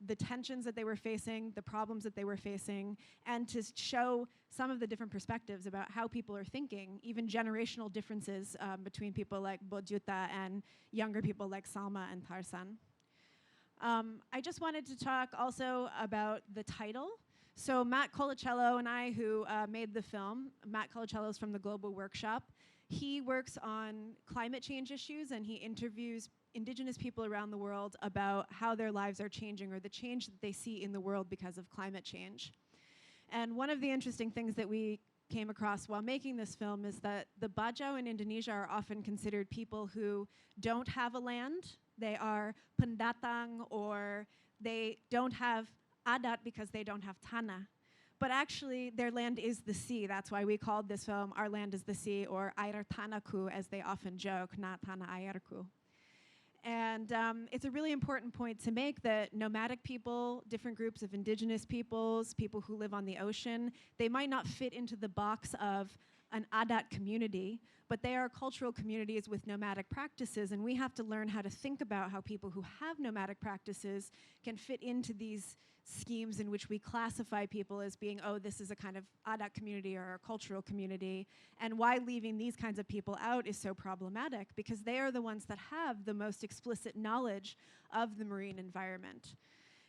the tensions that they were facing, the problems that they were facing, and to show some of the different perspectives about how people are thinking, even generational differences between people like Bojuta and younger people like Salma and Tarsan. I just wanted to talk also about the title. So Matt Colacello and I, who made the film, Matt Colacello is from the Global Workshop. He works on climate change issues and he interviews indigenous people around the world about how their lives are changing or the change that they see in the world because of climate change. And one of the interesting things that we came across while making this film is that the Bajau in Indonesia are often considered people who don't have a land. They are pendatang, or they don't have adat because they don't have tanah. But actually, their land is the sea. That's why we called this film Our Land is the Sea, or Air Tanahku, as they often joke, not Tanah Airku. And it's a really important point to make that nomadic people, different groups of indigenous peoples, people who live on the ocean, they might not fit into the box of an adat community, but they are cultural communities with nomadic practices, and we have to learn how to think about how people who have nomadic practices can fit into these schemes in which we classify people as being, oh, this is a kind of adat community or a cultural community, and why leaving these kinds of people out is so problematic, because they are the ones that have the most explicit knowledge of the marine environment.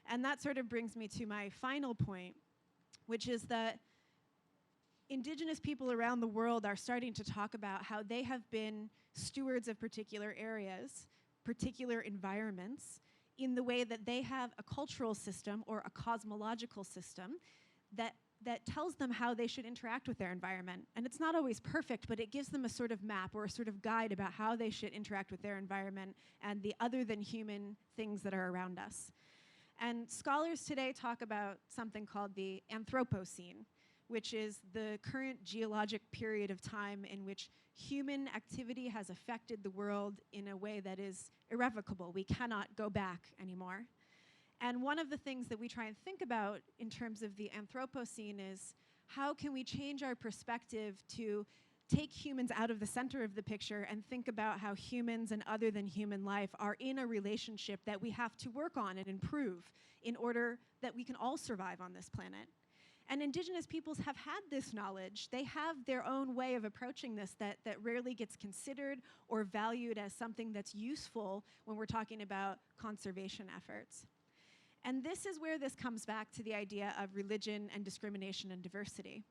And that sort of brings me to my final point, which is that indigenous people around the world are starting to talk about how they have been stewards of particular areas, particular environments, in the way that they have a cultural system or a cosmological system that tells them how they should interact with their environment. And it's not always perfect, but it gives them a sort of map or a sort of guide about how they should interact with their environment and the other than human things that are around us. And scholars today talk about something called the Anthropocene, which is the current geologic period of time in which human activity has affected the world in a way that is irrevocable. We cannot go back anymore. And one of the things that we try and think about in terms of the Anthropocene is how can we change our perspective to take humans out of the center of the picture and think about how humans and other than human life are in a relationship that we have to work on and improve in order that we can all survive on this planet. And indigenous peoples have had this knowledge. They have their own way of approaching this that rarely gets considered or valued as something that's useful when we're talking about conservation efforts. And this is where this comes back to the idea of religion and discrimination and diversity.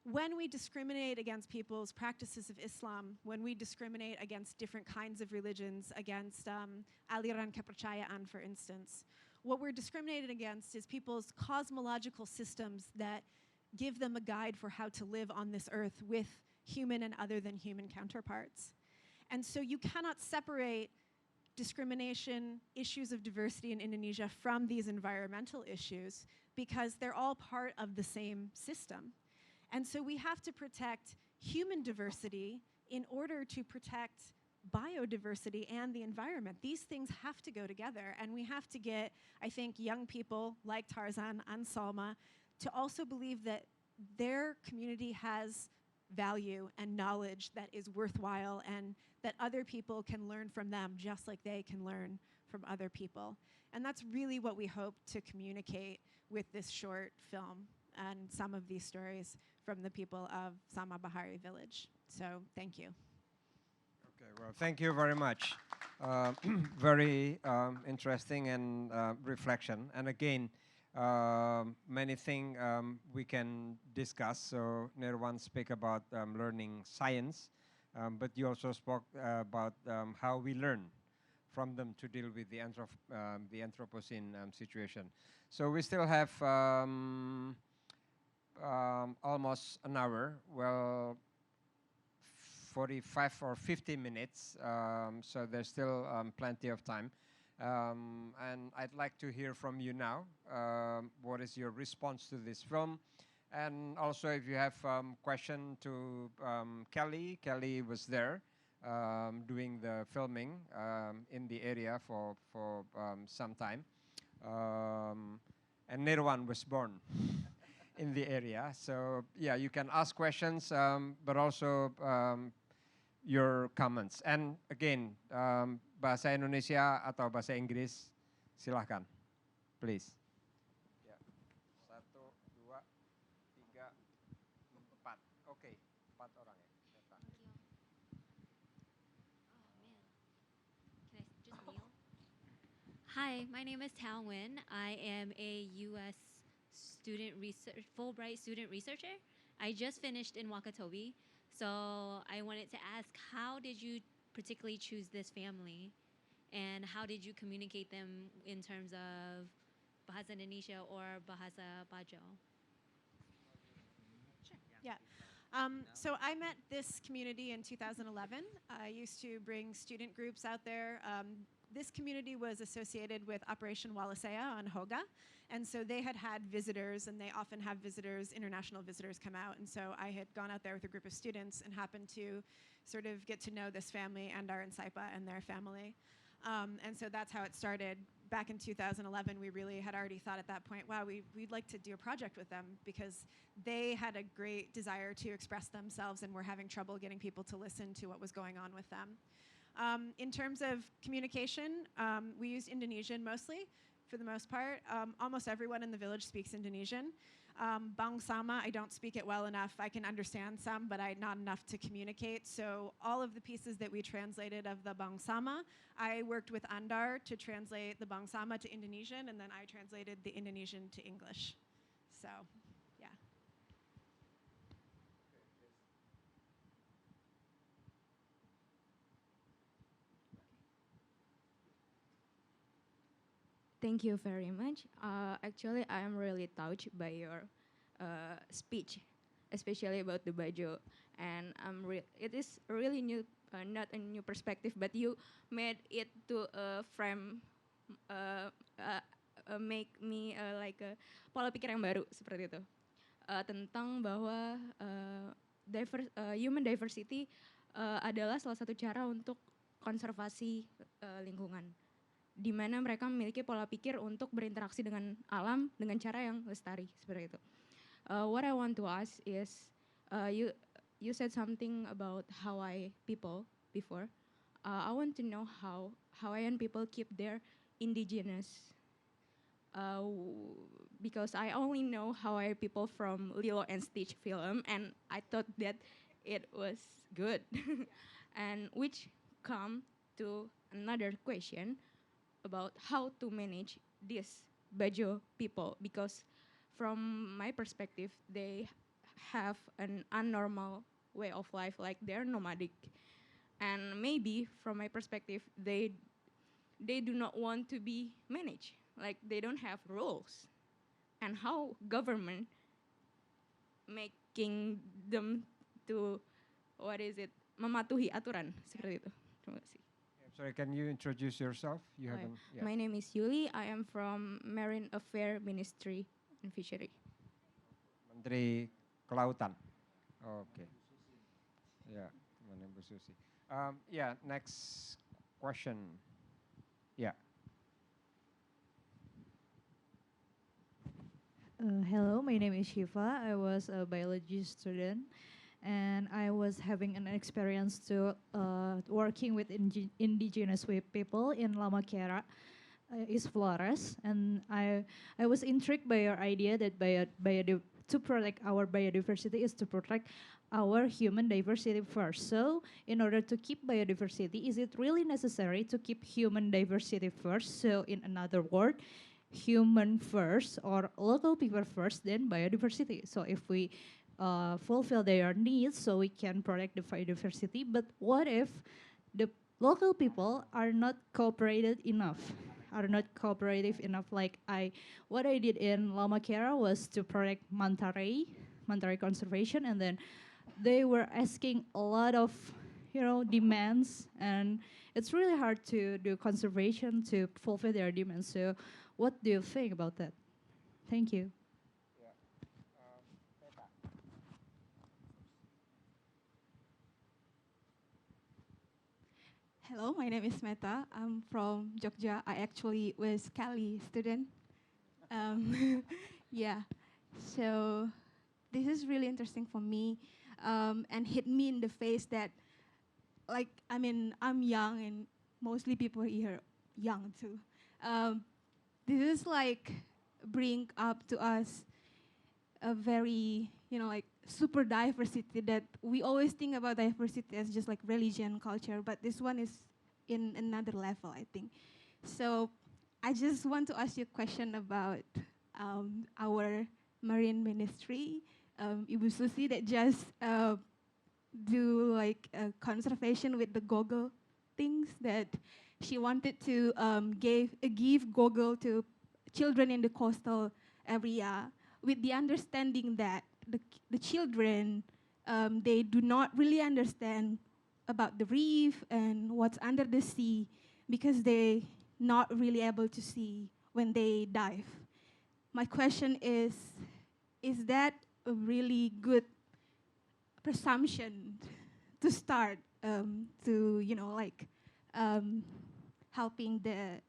When we discriminate against people's practices of Islam, when we discriminate against different kinds of religions, against aliran kepercayaan, for instance, what we're discriminating against is people's cosmological systems that give them a guide for how to live on this earth with human and other than human counterparts. And so you cannot separate discrimination, issues of diversity in Indonesia from these environmental issues because they're all part of the same system. And so we have to protect human diversity in order to protect biodiversity and the environment. These things have to go together, and we have to get, I think, young people like Tarzan and Salma to also believe that their community has value and knowledge that is worthwhile and that other people can learn from them just like they can learn from other people. And that's really what we hope to communicate with this short film and some of these stories from the people of Sama Bahari village. So thank you. Okay, well, thank you very much. Very interesting and reflection. And again, many things we can discuss. So Nirwan speak about learning science, but you also spoke about how we learn from them to deal with the Anthropocene situation. So we still have almost an hour. Well, 45 or 50 minutes, so there's still plenty of time. And I'd like to hear from you now. What is your response to this film? And also if you have question to Kelly. Kelly was there doing the filming in the area for some time. And Nirwan was born in the area. So yeah, you can ask questions, but also your comments. And again, bahasa Indonesia atau bahasa Inggris, silahkan, please. Ya. 1, 2, 3, 4. Oke, 4 orang ya. Hi, my name is Tao Nguyen. I am a U.S. Fulbright student researcher. I just finished in Wakatobi. So I wanted to ask, how did you particularly choose this family? And how did you communicate them in terms of Bahasa Indonesia or Bahasa Bajo? Sure. Yeah. So I met this community in 2011. I used to bring student groups out there. This community was associated with Operation Walisea on Hoga. And so they had visitors, and they often have visitors, international visitors come out. And so I had gone out there with a group of students and happened to sort of get to know this family and our Nsaipa and their family. And so that's how it started. Back in 2011, we really had already thought at that point, wow, we'd like to do a project with them because they had a great desire to express themselves and were having trouble getting people to listen to what was going on with them. In terms of communication, we used Indonesian mostly, for the most part. Almost everyone in the village speaks Indonesian. Bang Sama, I don't speak it well enough. I can understand some, but not enough to communicate. So all of the pieces that we translated of the Bang Sama, I worked with Andar to translate the Bang Sama to Indonesian, and then I translated the Indonesian to English. So, yeah. Thank you very much. Actually, I am really touched by your speech, especially about the Bajo. And it is really new, not a new perspective, but you made it to frame, make me like a pola pikir yang baru seperti itu. Tentang bahwa human diversity adalah salah satu cara untuk konservasi lingkungan, di mana mereka memiliki pola pikir untuk berinteraksi dengan alam dengan cara yang lestari seperti itu. What I want to ask is, you said something about Hawaii people before. I want to know how Hawaiian people keep their indigenous. Because I only know Hawaii people from Lilo and Stitch film, and I thought that it was good. And which come to another question about how to manage these Bajo people, because from my perspective, they have an unnormal way of life, like they're nomadic. And maybe from my perspective, they do not want to be managed, like they don't have rules. And how government making them to what is it, mematuhi aturan seperti itu. Terima kasih. Sorry, can you introduce yourself? You Oh, haven't. yeah. My name is Yuli. I am from Marine Affairs Ministry and Fishery. Menteri Kelautan. Okay. Yeah, Teman Bu Susi. Yeah, next question. Yeah. Hello, my name is Shiva. I was a biology student, and I was having an experience to working with indigenous people in Lama Kera, East Flores, and I was intrigued by your idea that to protect our biodiversity is to protect our human diversity first. So, in order to keep biodiversity, is it really necessary to keep human diversity first? So, in another word, human first or local people first, then biodiversity. So if we fulfill their needs, so we can protect the biodiversity. But what if the local people are not cooperated enough? Are not cooperative enough? What I did in Lama Kera was to protect manta ray conservation, and then they were asking a lot of demands, and it's really hard to do conservation to fulfill their demands. So what do you think about that? Thank you. Hello, my name is Meta. I'm from Jogja. I actually was Cali student. Yeah, so this is really interesting for me, and hit me in the face that, I'm young and mostly people here young too. This is bring up to us a very, super diversity that we always think about diversity as just like religion, culture, but this one is in another level, I think. So I just want to ask you a question about our marine ministry. Ibu Susi that just do conservation with the goggle things that she wanted to give goggle to children in the coastal area with the understanding that the children, they do not really understand about the reef and what's under the sea because they're not really able to see when they dive. My question is that a really good presumption to start to, helping the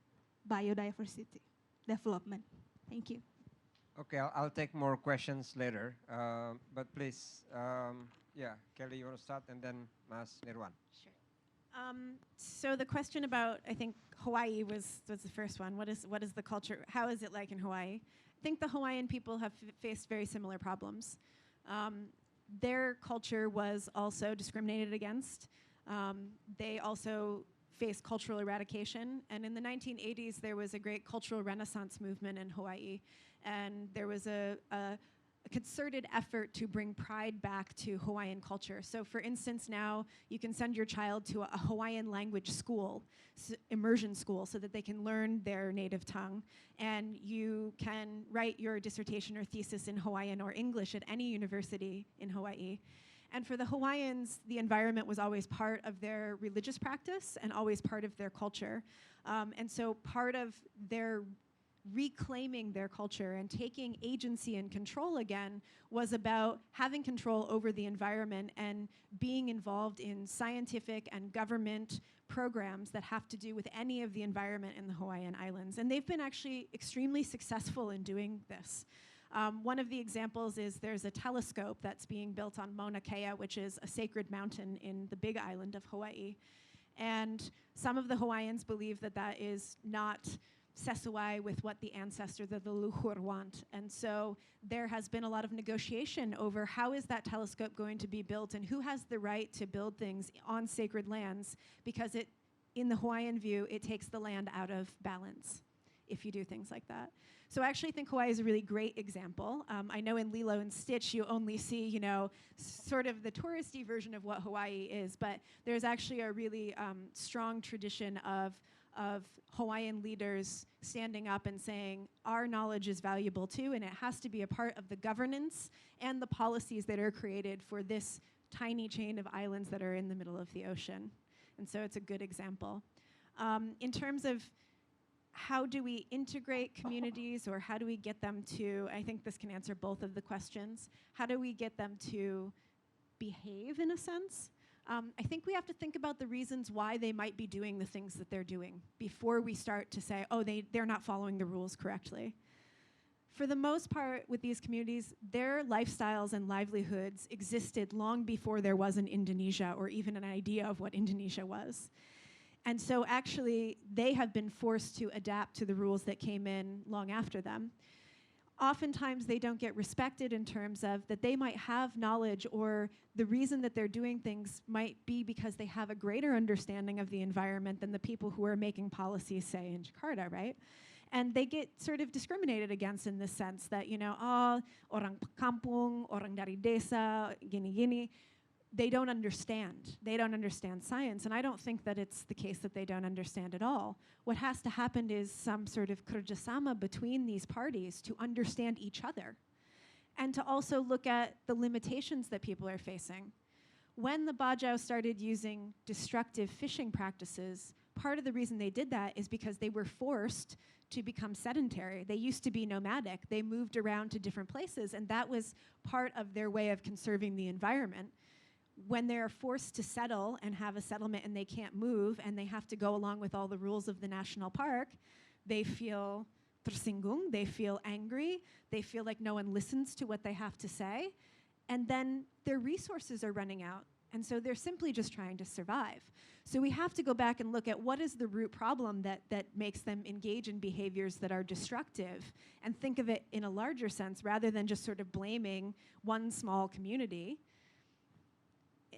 biodiversity development? Thank you. Okay, I'll take more questions later. But please, yeah, Kelly, you want to start, and then Mas Nirwan. Sure. So the question about, I think Hawaii was the first one. What is the culture? How is it like in Hawaii? I think the Hawaiian people have faced very similar problems. Their culture was also discriminated against. They also faced cultural eradication. And in the 1980s, there was a great cultural renaissance movement in Hawaii. And there was a concerted effort to bring pride back to Hawaiian culture. So for instance, now you can send your child to a Hawaiian language school, immersion school, so that they can learn their native tongue. And you can write your dissertation or thesis in Hawaiian or English at any university in Hawaii. And for the Hawaiians, the environment was always part of their religious practice and always part of their culture. And so part of their reclaiming their culture and taking agency and control again was about having control over the environment and being involved in scientific and government programs that have to do with any of the environment in the Hawaiian Islands. And they've been actually extremely successful in doing this. One of the examples is there's a telescope that's being built on Mauna Kea, which is a sacred mountain in the Big Island of Hawaii. And some of the Hawaiians believe that that is not sesuai with what the ancestors of the luhur want. And so there has been a lot of negotiation over how is that telescope going to be built and who has the right to build things on sacred lands, because in the Hawaiian view, it takes the land out of balance if you do things like that. So I actually think Hawaii is a really great example. I know in Lilo and Stitch you only see, sort of the touristy version of what Hawaii is, but there's actually a really strong tradition of Hawaiian leaders standing up and saying, our knowledge is valuable too, and it has to be a part of the governance and the policies that are created for this tiny chain of islands that are in the middle of the ocean. And so it's a good example. In terms of how do we integrate communities, or how do we get them to, I think this can answer both of the questions, how do we get them to behave in a sense? I think we have to think about the reasons why they might be doing the things that they're doing before we start to say, oh, they're not following the rules correctly. For the most part, with these communities, their lifestyles and livelihoods existed long before there was an Indonesia or even an idea of what Indonesia was. And so actually, they have been forced to adapt to the rules that came in long after them. Oftentimes, they don't get respected in terms of that they might have knowledge, or the reason that they're doing things might be because they have a greater understanding of the environment than the people who are making policies, say, in Jakarta, right? And they get sort of discriminated against in this sense that, you know, oh, orang kampung, orang dari desa, gini-gini. They don't understand. They don't understand science. And I don't think that it's the case that they don't understand at all. What has to happen is some sort of kerjasama between these parties to understand each other, and to also look at the limitations that people are facing. When the Bajau started using destructive fishing practices, part of the reason they did that is because they were forced to become sedentary. They used to be nomadic. They moved around to different places, and that was part of their way of conserving the environment. When they're forced to settle and have a settlement and they can't move and they have to go along with all the rules of the national park, they feel tersinggung, they feel angry, they feel like no one listens to what they have to say, and then their resources are running out. And so they're simply just trying to survive. So we have to go back and look at what is the root problem that makes them engage in behaviors that are destructive, and think of it in a larger sense rather than just sort of blaming one small community.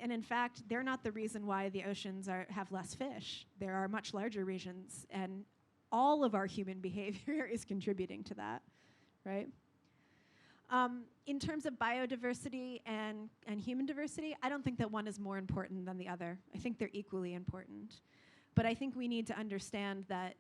And in fact, they're not the reason why the oceans have less fish. There are much larger reasons, and all of our human behavior is contributing to that, right? In terms of biodiversity and human diversity, I don't think that one is more important than the other. I think they're equally important. But I think we need to understand that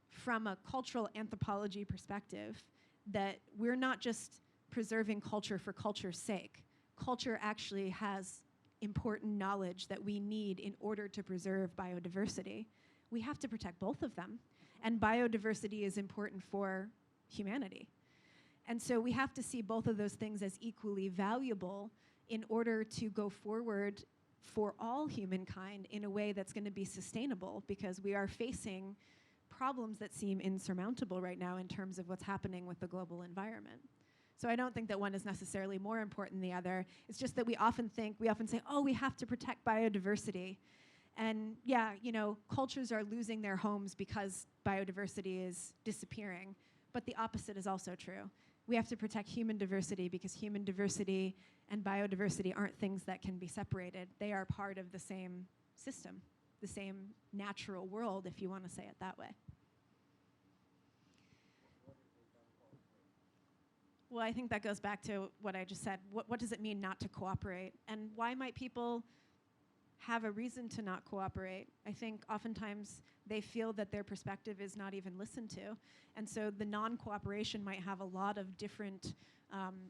from a cultural anthropology perspective, that we're not just preserving culture for culture's sake. Culture actually has important knowledge that we need in order to preserve biodiversity. We have to protect both of them. And biodiversity is important for humanity. And so we have to see both of those things as equally valuable in order to go forward for all humankind in a way that's going to be sustainable, because we are facing problems that seem insurmountable right now in terms of what's happening with the global environment. So I don't think that one is necessarily more important than the other. It's just that we often say, oh, we have to protect biodiversity. And yeah, you know, cultures are losing their homes because biodiversity is disappearing. But the opposite is also true. We have to protect human diversity because human diversity and biodiversity aren't things that can be separated. They are part of the same system, the same natural world, if you want to say it that way. Well, I think that goes back to what I just said. What does it mean not to cooperate? And why might people have a reason to not cooperate? I think oftentimes they feel that their perspective is not even listened to. And so the non-cooperation might have a lot of different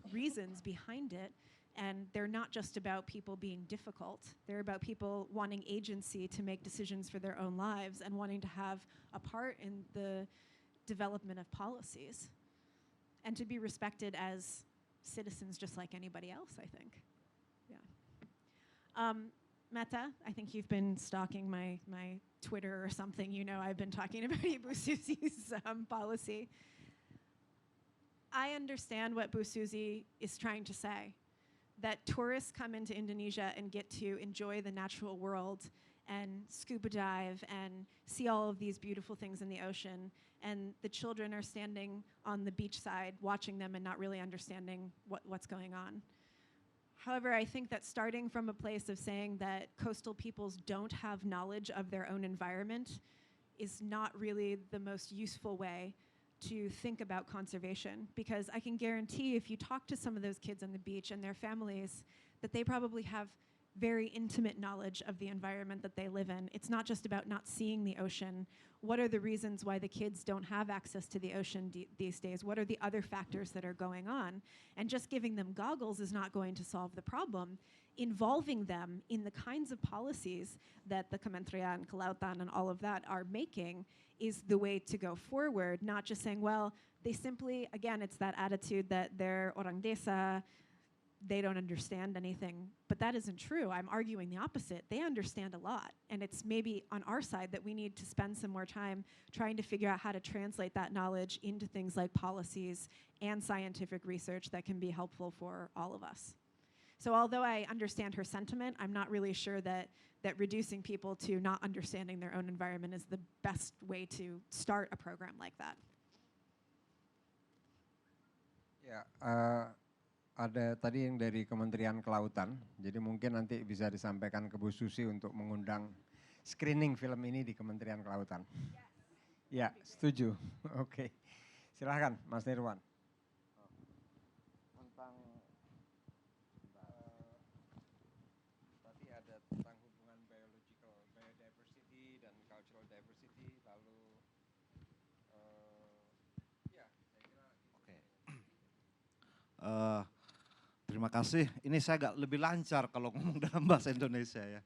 reasons behind it. And they're not just about people being difficult. They're about people wanting agency to make decisions for their own lives and wanting to have a part in the development of policies, and to be respected as citizens just like anybody else, I think. Yeah. Meta, I think you've been stalking my Twitter or something. You know I've been talking about Ibu Susi's policy. I understand what Bu Susi is trying to say, that tourists come into Indonesia and get to enjoy the natural world and scuba dive and see all of these beautiful things in the ocean, and the children are standing on the beachside watching them and not really understanding what's going on. However, I think that starting from a place of saying that coastal peoples don't have knowledge of their own environment is not really the most useful way to think about conservation, because I can guarantee if you talk to some of those kids on the beach and their families, that they probably have very intimate knowledge of the environment that they live in. It's not just about not seeing the ocean. What are the reasons why the kids don't have access to the ocean these days? What are the other factors that are going on? And just giving them goggles is not going to solve the problem. involving them in the kinds of policies that the Kementerian Kelautan and all of that are making is the way to go forward, not just saying, well, they simply, again, it's that attitude that they're orang desa, they don't understand anything. But that isn't true. I'm arguing the opposite. They understand a lot. And it's maybe on our side that we need to spend some more time trying to figure out how to translate that knowledge into things like policies and scientific research that can be helpful for all of us. So although I understand her sentiment, I'm not really sure that reducing people to not understanding their own environment is the best way to start a program like that. Ya, ada tadi yang dari Kementerian Kelautan, jadi mungkin nanti bisa disampaikan ke Bu Susi untuk mengundang screening film ini di Kementerian Kelautan. Ya, setuju. Oke, silahkan Mas Nirwan. Tentang tadi ada tentang hubungan biodiversity dan cultural diversity, lalu ya saya kira. Oke. Terima kasih. Ini saya agak lebih lancar kalau ngomong dalam bahasa Indonesia ya.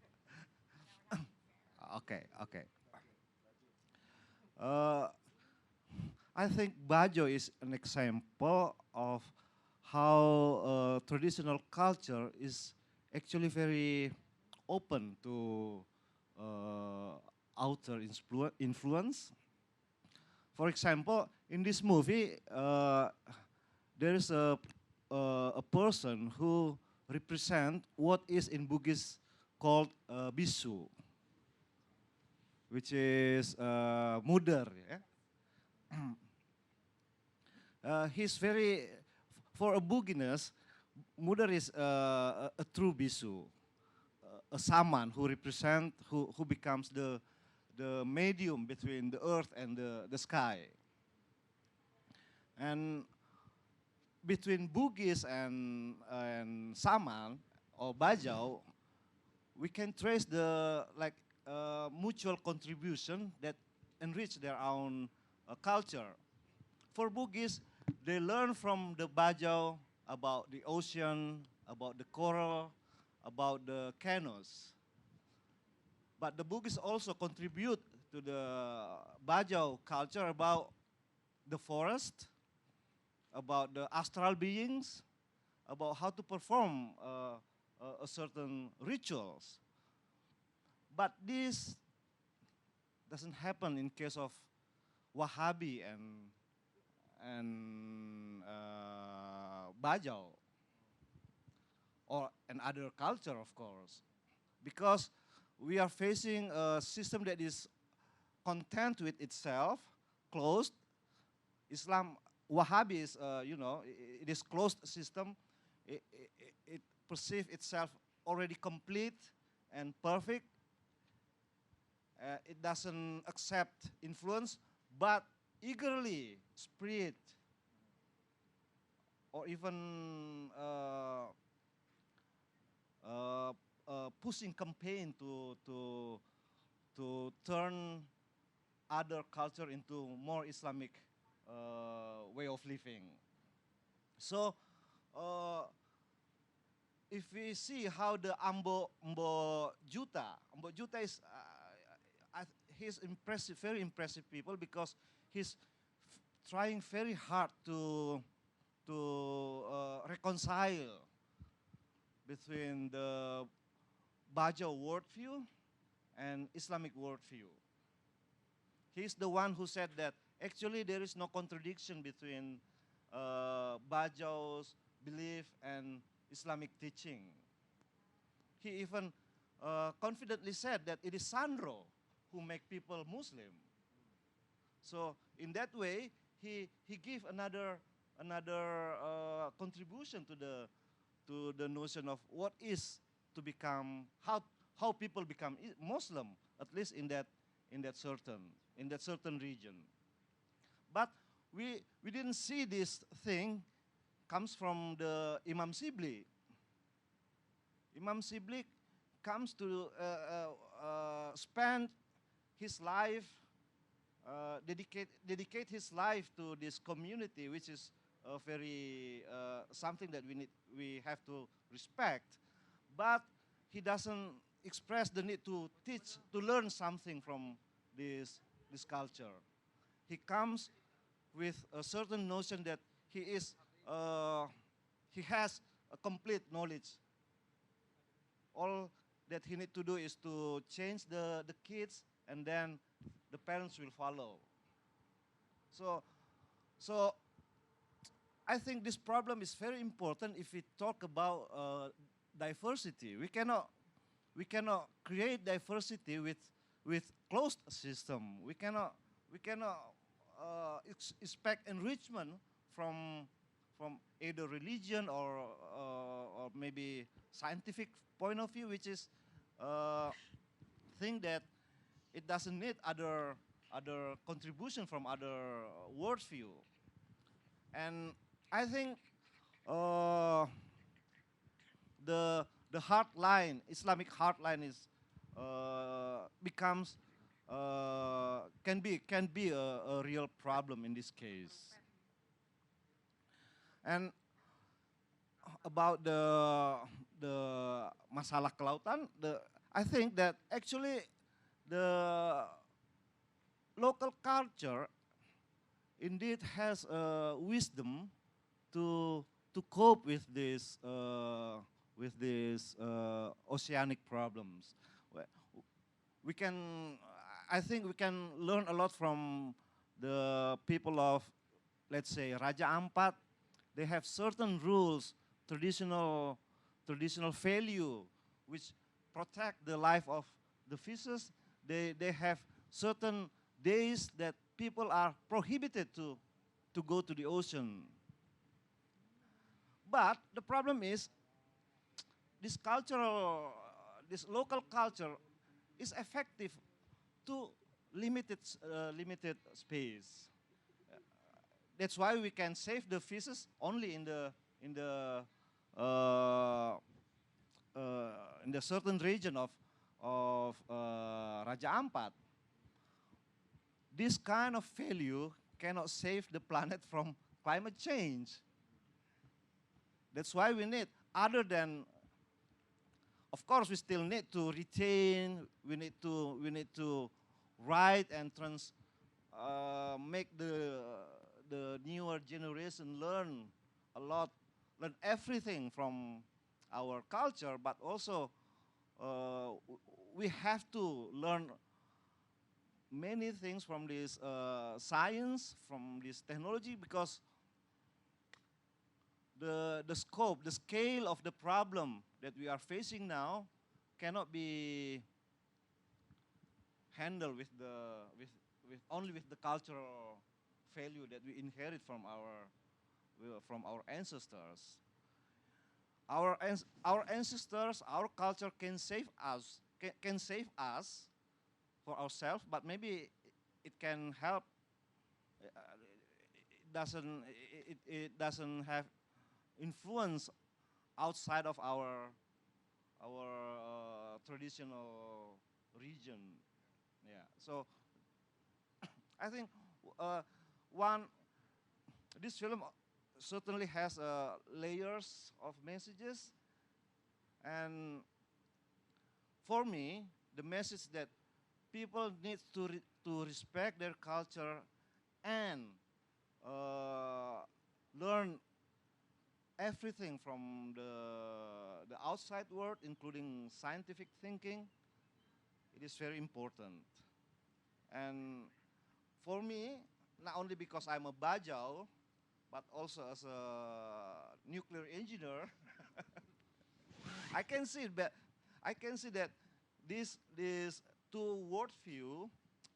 Oke. I think Bajo is an example of how traditional culture is actually very open to outer influence. For example, in this movie, there is a person who represent what is in Bugis called bisu, which is mudar. Yeah? He's very, for a Buginess, mudar is a true bisu, a saman who represent, who becomes the medium between the earth and the sky. And between Bugis and Saman or Bajau, we can trace the mutual contribution that enrich their own culture. For Bugis, they learn from the Bajau about the ocean, about the coral, about the canoes. But the Bugis also contribute to the Bajau culture about the forest, about the astral beings, about how to perform a certain rituals. But this doesn't happen in case of Wahhabi and Bajau, or another culture, of course, because we are facing a system that is content with itself, closed. Islam, Wahhabi is, it is closed system. It perceives itself already complete and perfect. It doesn't accept influence, but eagerly spread or even pushing campaign to turn other culture into more Islamic way of living. So if we see how the Ambo Juta is, he's impressive, very impressive people, because he's trying very hard to reconcile between the Bajau worldview and Islamic worldview. He's the one who said that actually there is no contradiction between Bajau's belief and Islamic teaching. He even confidently said that it is Sandro who make people Muslim. So in that way, he gave another contribution to the notion of what is to become, how people become Muslim, at least in that certain region. But we didn't see this thing comes from the Imam Sibli. Imam Sibli comes to spend his life, dedicate his life to this community, which is very something that we have to respect. but he doesn't express the need to teach, to learn something from this culture. He comes with a certain notion that he has a complete knowledge. All that he need to do is to change the kids, and then the parents will follow. So I think this problem is very important if we talk about diversity. We cannot create diversity with closed system. We cannot expect enrichment from either religion or maybe scientific point of view, which is think that it doesn't need other contribution from other worldview. And I think the hard line, Islamic hard line, is becomes can be a real problem in this case. And about the masalah kelautan, I think that actually the local culture indeed has wisdom to cope with this oceanic problems. We can, I think we can learn a lot from the people of, let's say, Raja Ampat. They have certain rules, traditional value, which protect the life of the fishes. They have certain days that people are prohibited to go to the ocean. But the problem is, this local culture is effective to limited space. That's why we can save the fishes only in the certain region of Raja Ampat. This kind of value cannot save the planet from climate change. That's why we need, other than, of course, we still need to retain. We need to write and make the newer generation learn a lot, learn everything from our culture. But also, we have to learn many things from this science, from this technology, because the scope, the scale of the problem that we are facing now cannot be handled with only with the cultural value that we inherit from our ancestors. Our ancestors, our culture can save us, can save us for ourselves, but maybe it can help. It doesn't have influence outside of our traditional region. Yeah. So I think this film certainly has layers of messages, and for me, the message that people need to respect their culture and learn everything from the outside world, including scientific thinking. It is very important. And for me, not only because I'm a Bajau, but also as a nuclear engineer, I can see that these two worldview,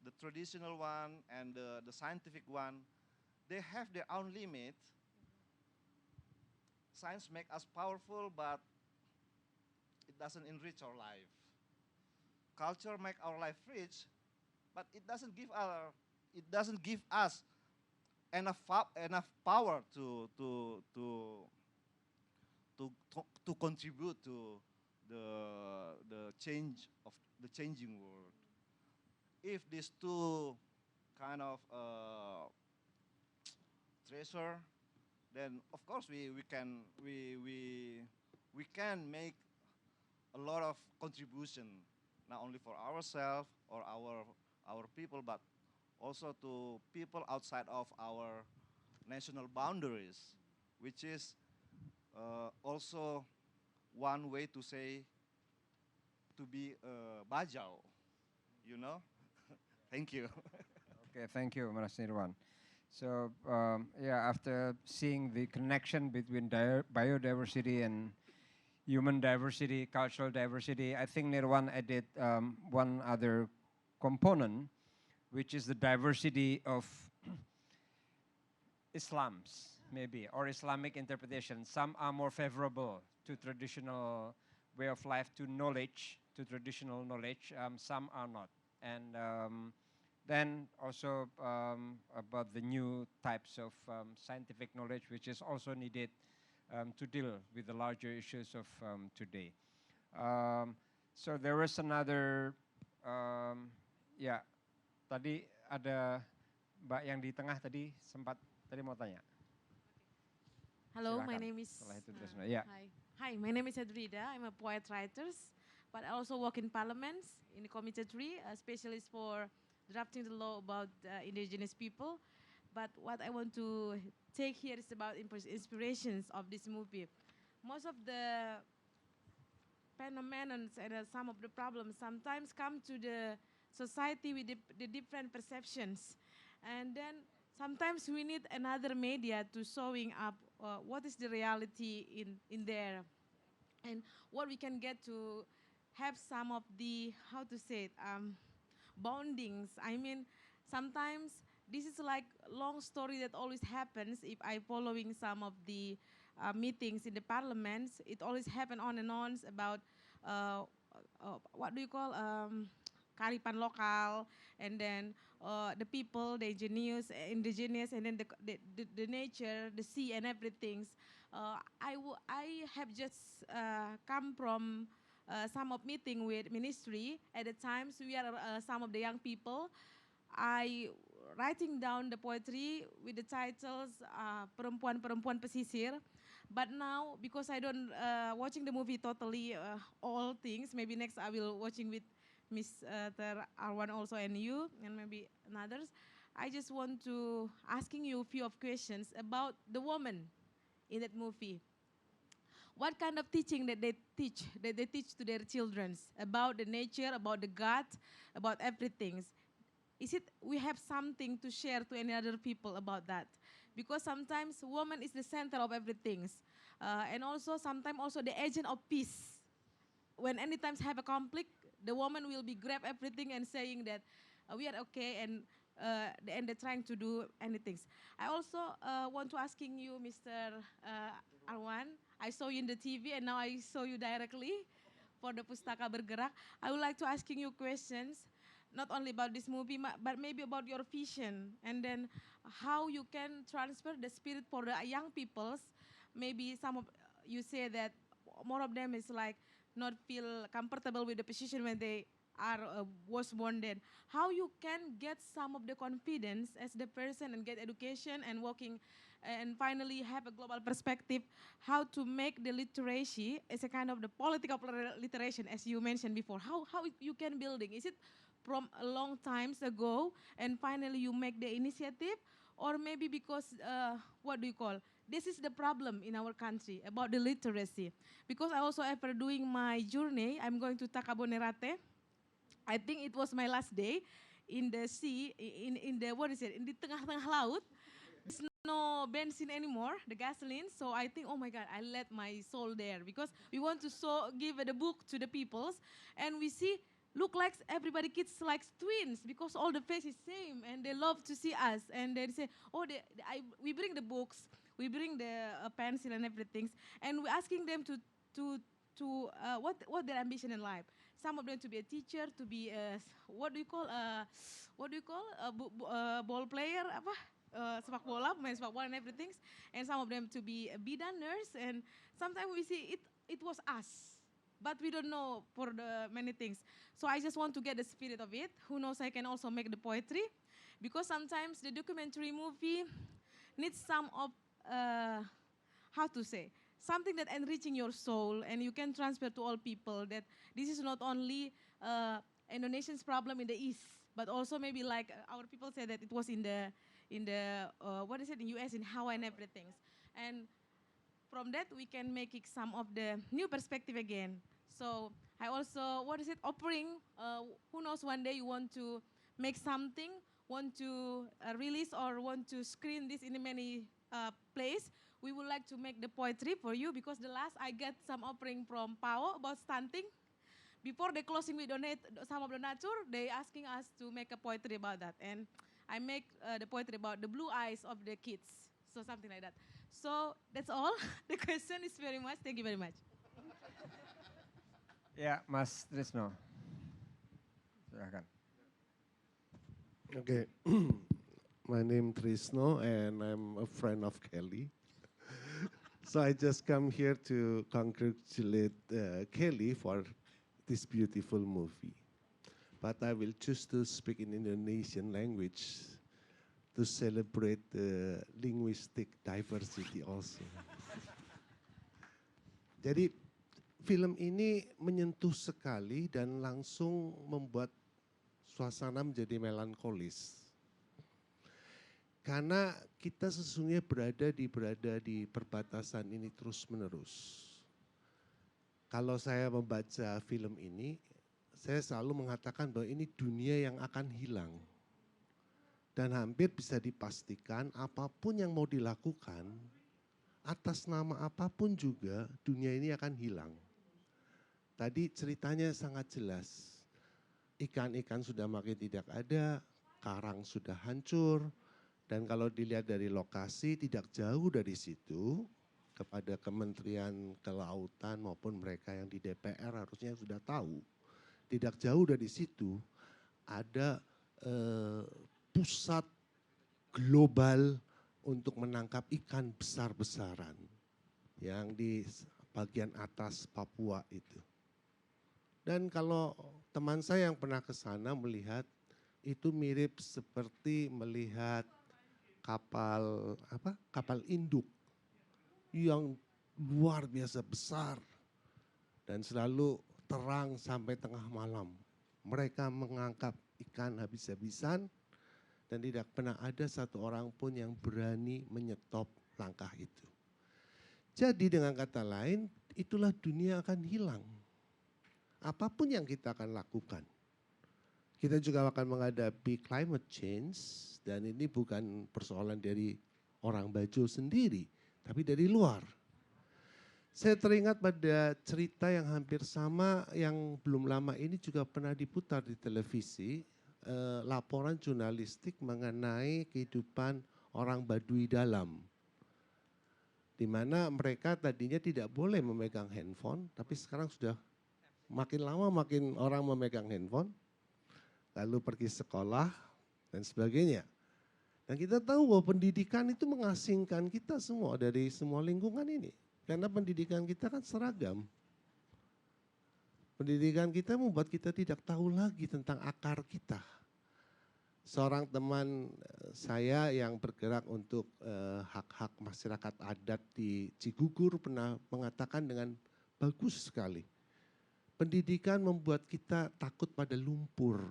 the traditional one and the scientific one, they have their own limit. Science makes us powerful, but it doesn't enrich our life. Culture makes our life rich, but it doesn't give us enough power to contribute to the change of the changing world. If these two kind of treasure, then of course we can make a lot of contribution, not only for ourselves or our people, but also to people outside of our national boundaries, which is also one way to say to be bajau, you know? Thank you. Okay, thank you, Mas Nirwan. So yeah, after seeing the connection between biodiversity and human diversity, cultural diversity, I think Nirwan added one other component, which is the diversity of Islams, maybe, or Islamic interpretation. Some are more favorable to traditional way of life, to knowledge, to traditional knowledge. Some are not. And then also about the new types of scientific knowledge, which is also needed to deal with the larger issues of today. So there was another, ya, tadi ada Mbak yang di tengah tadi sempat tadi mau tanya. Hello, my Silakan. name is. Setelah itu terus, ya. Hi, my name is Edrida. I'm a poet writer, but I also work in parliaments in the Committee 3, a specialist for drafting the law about indigenous people. But what I want to take here is about inspirations of this movie. Most of the phenomena and some of the problems sometimes come to the society with the different perceptions. And then sometimes we need another media to showing up what is the reality in there and what we can get to have some of the, how to say it, bondings. I mean, sometimes this is like long story that always happens if I following some of the meetings in the parliaments. It always happen on and on about what do you call Karipan lokal, and then the people, the indigenous, and then the nature, the sea, and everything. I have just come from some of meeting with ministry. At the times, we are some of the young people. I writing down the poetry with the titles Perempuan-Perempuan Pesisir. But now, because I don't watching the movie totally all things, maybe next I will watching with Mr. Arwan also and you and maybe others. I just want to asking you a few of questions about the woman in that movie. What kind of teaching that they teach to their children about the nature, about the God, about everything? Is it we have something to share to any other people about that? Because sometimes woman is the center of everything, and also sometimes also the agent of peace. When any times have a conflict, the woman will be grab everything and saying that we are okay, and they're trying to do anything. I also want to asking you, Mr. Arwan. I saw you in the TV and now I saw you directly for the Pustaka Bergerak. I would like to asking you questions, not only about this movie, but maybe about your vision, and then how you can transfer the spirit for the young peoples. Maybe some of you say that more of them is like not feel comfortable with the position when they are was born then. How you can get some of the confidence as the person and get education and working and finally have a global perspective, how to make the literacy as a kind of the political literation as you mentioned before. How you can building? Is it from a long times ago and finally you make the initiative, or maybe because what do you call, this is the problem in our country about the literacy. Because I also ever doing my journey, I'm going to Takabonerate. I think it was my last day in the sea, in the, what is it, in the tengah-tengah laut. There's no benzene anymore, the gasoline. So I think, oh my God, I let my soul there because we want to give the book to the peoples, and we see look like everybody kids like twins because all the face is same and they love to see us, and they say, oh, we bring the books, we bring the pencil and everything, and we're asking them what their ambition in life. Some of them to be a teacher, to be a, what do you call a ball player, apa? Sepak bola, main sepak bola and everything, and some of them to be a bidan nurse, and sometimes we see it was us, but we don't know for the many things. So I just want to get the spirit of it. Who knows, I can also make the poetry, because sometimes the documentary movie needs some of, how to say, something that enriching your soul, and you can transfer to all people that this is not only Indonesians' problem in the East, but also maybe like our people say that it was in the what is it in US, in Hawaii and everything. And from that we can make it some of the new perspective again. So I also, what is it, offering, who knows, one day you want to make something, want to release or want to screen this in many place. We would like to make the poetry for you, because the last I get some offering from PAO about stunting. Before they closing with some of the nature, they asking us to make a poetry about that. And I make the poetry about the blue eyes of the kids. So something like that. So that's all. The question is very much. Thank you very much. Ya, Mas Trisno. Silakan. Okay. My name Trisno and I'm a friend of Kelly. So I just come here to congratulate Kelly for this beautiful movie. But I will choose to speak in Indonesian language to celebrate the linguistic diversity also. Jadi film ini menyentuh sekali dan langsung membuat suasana menjadi melankolis. Karena kita sesungguhnya berada di perbatasan ini terus-menerus. Kalau saya membaca film ini, saya selalu mengatakan bahwa ini dunia yang akan hilang. Dan hampir bisa dipastikan apapun yang mau dilakukan, atas nama apapun juga dunia ini akan hilang. Tadi ceritanya sangat jelas. Ikan-ikan sudah makin tidak ada, karang sudah hancur. Dan kalau dilihat dari lokasi tidak jauh dari situ, kepada Kementerian Kelautan maupun mereka yang di DPR harusnya sudah tahu. Tidak jauh dari situ ada pusat global untuk menangkap ikan besar-besaran yang di bagian atas Papua itu. Dan kalau teman saya yang pernah ke sana melihat, itu mirip seperti melihat kapal induk yang luar biasa besar dan selalu terang sampai tengah malam. Mereka mengangkat ikan habis-habisan dan tidak pernah ada satu orang pun yang berani menyetop langkah itu. Jadi dengan kata lain, itulah dunia akan hilang. Apapun yang kita akan lakukan. Kita juga akan menghadapi climate change dan ini bukan persoalan dari orang Bajo sendiri, tapi dari luar. Saya teringat pada cerita yang hampir sama yang belum lama ini juga pernah diputar di televisi, laporan jurnalistik mengenai kehidupan orang Baduy dalam. Di mana mereka tadinya tidak boleh memegang handphone, tapi sekarang sudah makin lama makin orang memegang handphone. Lalu pergi sekolah dan sebagainya. Dan kita tahu bahwa pendidikan itu mengasingkan kita semua dari semua lingkungan ini. Karena pendidikan kita kan seragam. Pendidikan kita membuat kita tidak tahu lagi tentang akar kita. Seorang teman saya yang bergerak untuk hak-hak masyarakat adat di Cigugur pernah mengatakan dengan bagus sekali. Pendidikan membuat kita takut pada lumpur.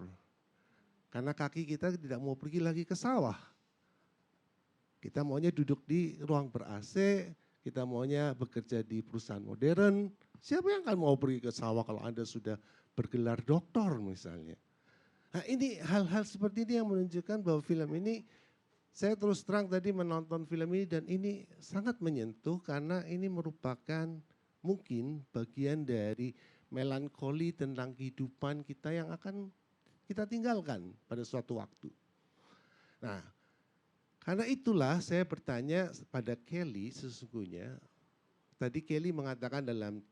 Karena kaki kita tidak mau pergi lagi ke sawah. Kita maunya duduk di ruang ber-AC, kita maunya bekerja di perusahaan modern. Siapa yang akan mau pergi ke sawah kalau Anda sudah bergelar doktor misalnya. Nah ini hal-hal seperti ini yang menunjukkan bahwa film ini, saya terus terang tadi menonton film ini dan ini sangat menyentuh karena ini merupakan mungkin bagian dari melankoli tentang kehidupan kita yang akan kita tinggalkan pada suatu waktu. Nah, karena itulah saya bertanya pada Kelly sesungguhnya. Tadi Kelly mengatakan dalam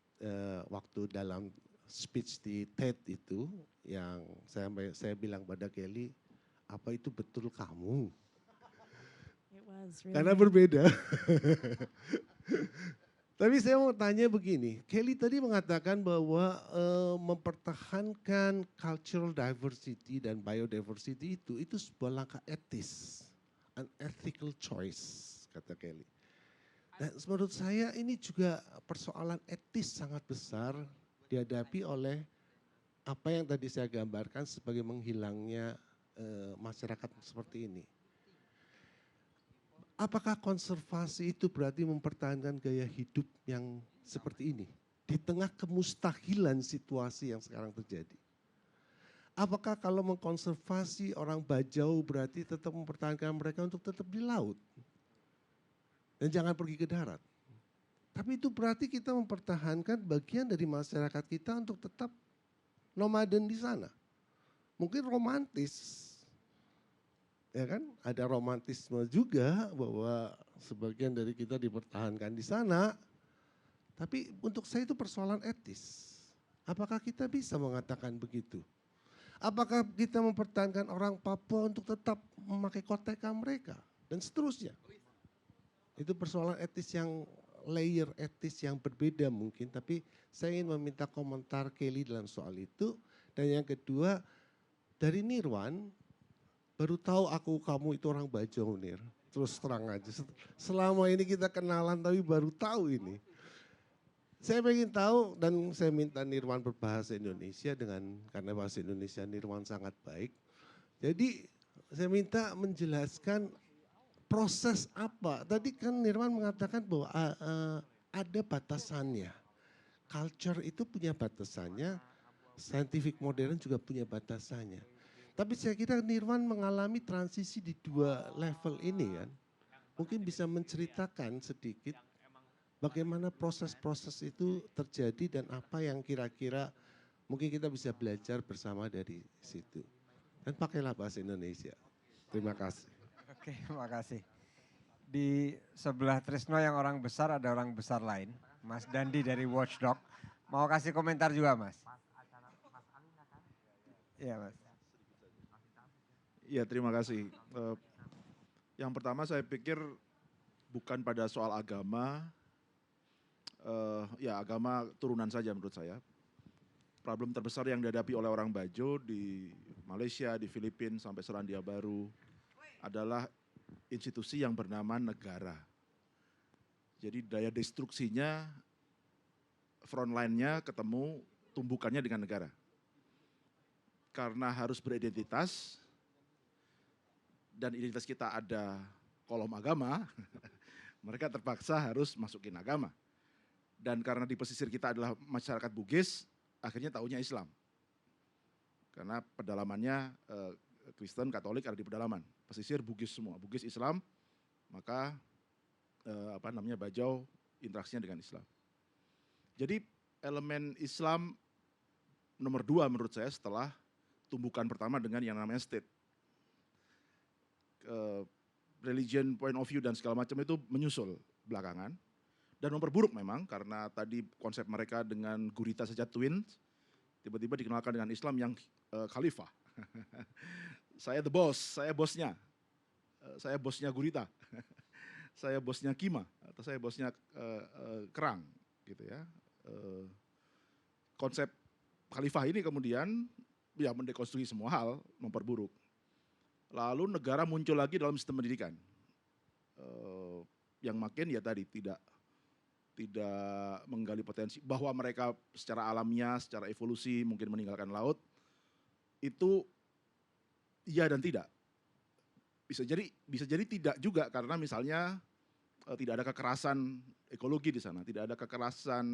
waktu dalam speech di TED itu yang saya bilang pada Kelly, apa itu betul kamu? Karena berbeda. Tapi saya mau tanya begini, Kelly tadi mengatakan bahwa mempertahankan cultural diversity dan biodiversity itu sebuah langkah etis, an ethical choice, kata Kelly. Nah, menurut saya ini juga persoalan etis sangat besar dihadapi oleh apa yang tadi saya gambarkan sebagai menghilangnya masyarakat seperti ini. Apakah konservasi itu berarti mempertahankan gaya hidup yang seperti ini? Di tengah kemustahilan situasi yang sekarang terjadi. Apakah kalau mengkonservasi orang Bajau berarti tetap mempertahankan mereka untuk tetap di laut? Dan jangan pergi ke darat. Tapi itu berarti kita mempertahankan bagian dari masyarakat kita untuk tetap nomaden di sana. Mungkin romantis. Ya kan, ada romantisme juga bahwa sebagian dari kita dipertahankan di sana. Tapi untuk saya itu persoalan etis. Apakah kita bisa mengatakan begitu? Apakah kita mempertahankan orang Papua untuk tetap memakai koteka mereka? Dan seterusnya. Itu persoalan etis yang layer etis yang berbeda mungkin. Tapi saya ingin meminta komentar Kelly dalam soal itu. Dan yang kedua, dari Nirwan, baru tahu aku kamu itu orang Bajau, Nir. Terus terang aja. Selama ini kita kenalan tapi baru tahu ini. Saya ingin tahu dan saya minta Nirwan berbahasa Indonesia karena bahasa Indonesia Nirwan sangat baik. Jadi saya minta menjelaskan proses apa. Tadi kan Nirwan mengatakan bahwa ada batasannya. Culture itu punya batasannya, scientific modern juga punya batasannya. Tapi saya kira Nirwan mengalami transisi di dua level ini kan. Mungkin bisa menceritakan sedikit bagaimana proses-proses itu terjadi dan apa yang kira-kira mungkin kita bisa belajar bersama dari situ. Dan pakailah bahasa Indonesia. Terima kasih. Oke, terima kasih. Di sebelah Trisno yang orang besar ada orang besar lain. Mas Dandi dari Watchdog. Mau kasih komentar juga, Mas? Iya, Mas. Ya, terima kasih. Yang pertama saya pikir bukan pada soal agama, ya agama turunan saja menurut saya. Problem terbesar yang dihadapi oleh orang Bajo di Malaysia, di Filipina, sampai Selandia Baru adalah institusi yang bernama negara. Jadi daya destruksinya, frontline-nya ketemu tumbukannya dengan negara. Karena harus beridentitas, dan identitas kita ada kolom agama, mereka terpaksa harus masukin agama. Dan karena di pesisir kita adalah masyarakat Bugis, akhirnya taunya Islam. Karena pedalamannya Kristen, Katolik ada di pedalaman. Pesisir Bugis semua, Bugis Islam, maka Bajau interaksinya dengan Islam. Jadi elemen Islam nomor 2 menurut saya setelah tumbukan pertama dengan yang namanya state. Religion point of view dan segala macam itu menyusul belakangan dan memperburuk memang karena tadi konsep mereka dengan gurita saja twins tiba-tiba dikenalkan dengan Islam yang khalifah. Saya the boss, saya bosnya. Saya bosnya gurita. Saya bosnya kima atau saya bosnya kerang gitu ya. Konsep khalifah ini kemudian ya mendekonstruksi semua hal, memperburuk. Lalu negara muncul lagi dalam sistem pendidikan yang makin ya tadi tidak menggali potensi bahwa mereka secara alamiah, secara evolusi mungkin meninggalkan laut itu iya dan tidak. Bisa jadi tidak juga karena misalnya tidak ada kekerasan ekologi di sana, tidak ada kekerasan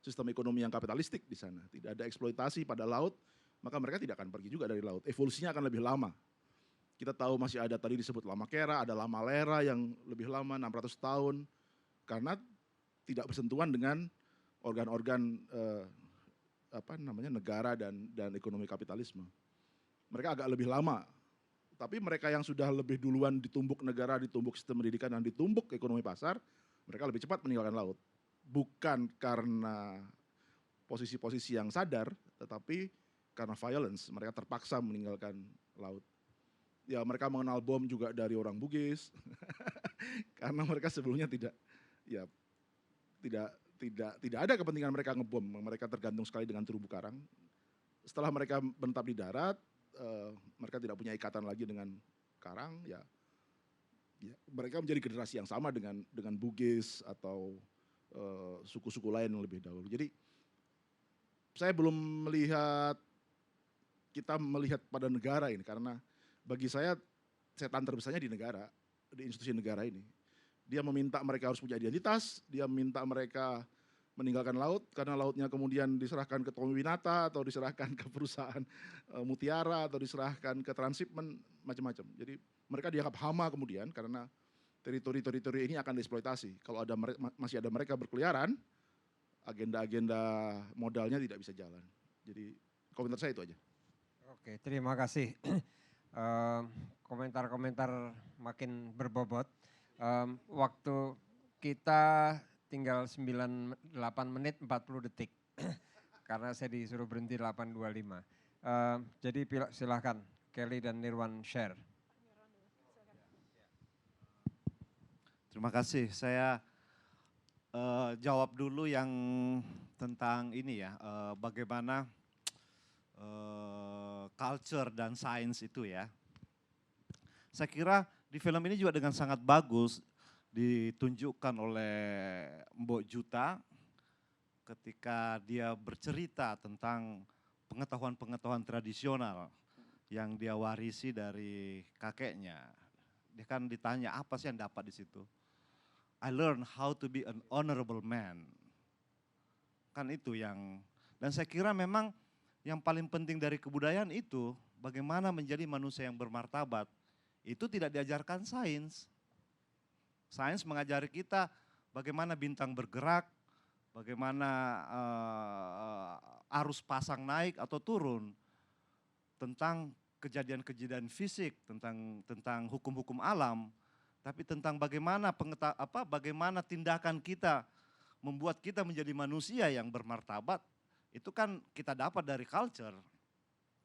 sistem ekonomi yang kapitalistik di sana, tidak ada eksploitasi pada laut, maka mereka tidak akan pergi juga dari laut. Evolusinya akan lebih lama. Kita tahu masih ada tadi disebut lama kera, ada lama lera yang lebih lama 600 tahun karena tidak bersentuhan dengan organ-organ negara dan ekonomi kapitalisme. Mereka agak lebih lama. Tapi mereka yang sudah lebih duluan ditumbuk negara, ditumbuk sistem pendidikan dan ditumbuk ekonomi pasar, mereka lebih cepat meninggalkan laut. Bukan karena posisi-posisi yang sadar, tetapi karena violence, mereka terpaksa meninggalkan laut. Ya mereka mengenal bom juga dari orang Bugis, karena mereka sebelumnya tidak ada kepentingan mereka ngebom, mereka tergantung sekali dengan terumbu karang. Setelah mereka menetap di darat, mereka tidak punya ikatan lagi dengan karang, ya Ya, mereka menjadi generasi yang sama dengan Bugis atau suku-suku lain yang lebih dahulu. Jadi saya belum kita melihat pada negara ini, karena bagi saya setan terbesarnya di negara, di institusi negara ini. Dia meminta mereka harus punya identitas, dia meminta mereka meninggalkan laut, karena lautnya kemudian diserahkan ke Tommy Winata, atau diserahkan ke perusahaan Mutiara, atau diserahkan ke Transshipment, macam-macam. Jadi mereka dianggap hama kemudian, karena teritori-teritori ini akan dieksploitasi. Kalau masih ada mereka berkeliaran, agenda-agenda modalnya tidak bisa jalan. Jadi komentar saya itu aja. Oke, terima kasih. Komentar-komentar makin berbobot. Waktu kita tinggal 8 menit 40 detik. Karena saya disuruh berhenti 8.25. Jadi silakan Kelly dan Nirwan share. Terima kasih. Saya jawab dulu yang tentang ini ya, bagaimana culture dan sains itu ya. Saya kira di film ini juga dengan sangat bagus ditunjukkan oleh Mbok Juta ketika dia bercerita tentang pengetahuan-pengetahuan tradisional yang dia warisi dari kakeknya. Dia kan ditanya apa sih yang dapat di situ. I learned how to be an honorable man. Kan itu yang, dan saya kira memang yang paling penting dari kebudayaan itu bagaimana menjadi manusia yang bermartabat. Itu tidak diajarkan sains. Sains mengajari kita bagaimana bintang bergerak, bagaimana arus pasang naik atau turun, tentang kejadian-kejadian fisik, tentang hukum-hukum alam, tapi tentang bagaimana bagaimana tindakan kita membuat kita menjadi manusia yang bermartabat, itu kan kita dapat dari culture,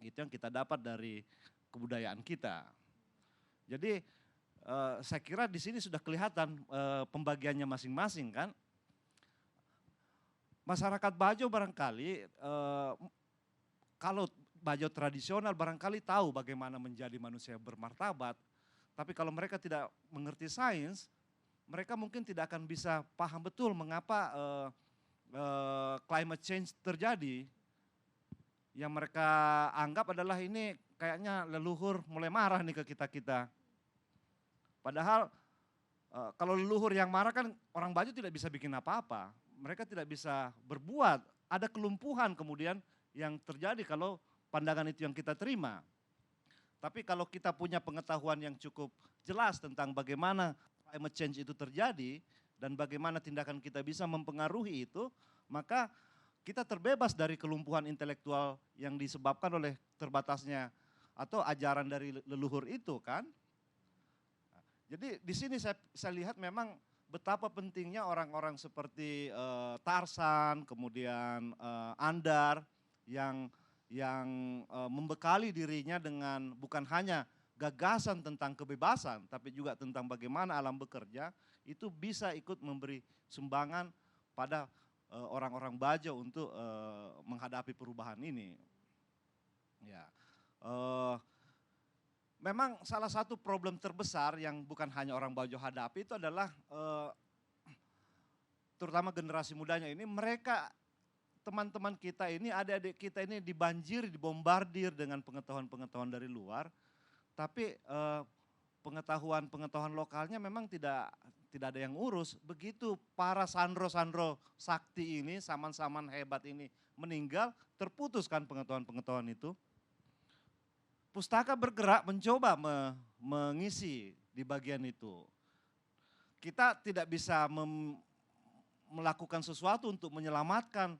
itu yang kita dapat dari kebudayaan kita. Jadi saya kira di sini sudah kelihatan pembagiannya masing-masing kan. Masyarakat Bajo barangkali kalau Bajo tradisional barangkali tahu bagaimana menjadi manusia bermartabat. Tapi kalau mereka tidak mengerti sains, mereka mungkin tidak akan bisa paham betul mengapa climate change terjadi. Yang mereka anggap adalah ini kayaknya leluhur mulai marah nih ke kita-kita. Padahal kalau leluhur yang marah kan orang Bajo tidak bisa bikin apa-apa. Mereka tidak bisa berbuat. Ada kelumpuhan kemudian yang terjadi kalau pandangan itu yang kita terima. Tapi kalau kita punya pengetahuan yang cukup jelas tentang bagaimana climate change itu terjadi dan bagaimana tindakan kita bisa mempengaruhi itu, maka kita terbebas dari kelumpuhan intelektual yang disebabkan oleh terbatasnya atau ajaran dari leluhur itu kan. Jadi di sini saya lihat memang betapa pentingnya orang-orang seperti Tarsan, kemudian Andar yang membekali dirinya dengan bukan hanya gagasan tentang kebebasan, tapi juga tentang bagaimana alam bekerja, itu bisa ikut memberi sumbangan pada orang-orang Bajo untuk menghadapi perubahan ini. Ya, memang salah satu problem terbesar yang bukan hanya orang Bajo hadapi itu adalah terutama generasi mudanya ini, mereka teman-teman kita ini, adik-adik kita ini dibanjiri, dibombardir dengan pengetahuan-pengetahuan dari luar, tapi pengetahuan-pengetahuan lokalnya memang tidak ada yang urus. Begitu para sandro-sandro sakti ini, saman-saman hebat ini meninggal, terputuskan pengetahuan-pengetahuan itu. Pustaka bergerak mencoba mengisi di bagian itu. Kita tidak bisa melakukan sesuatu untuk menyelamatkan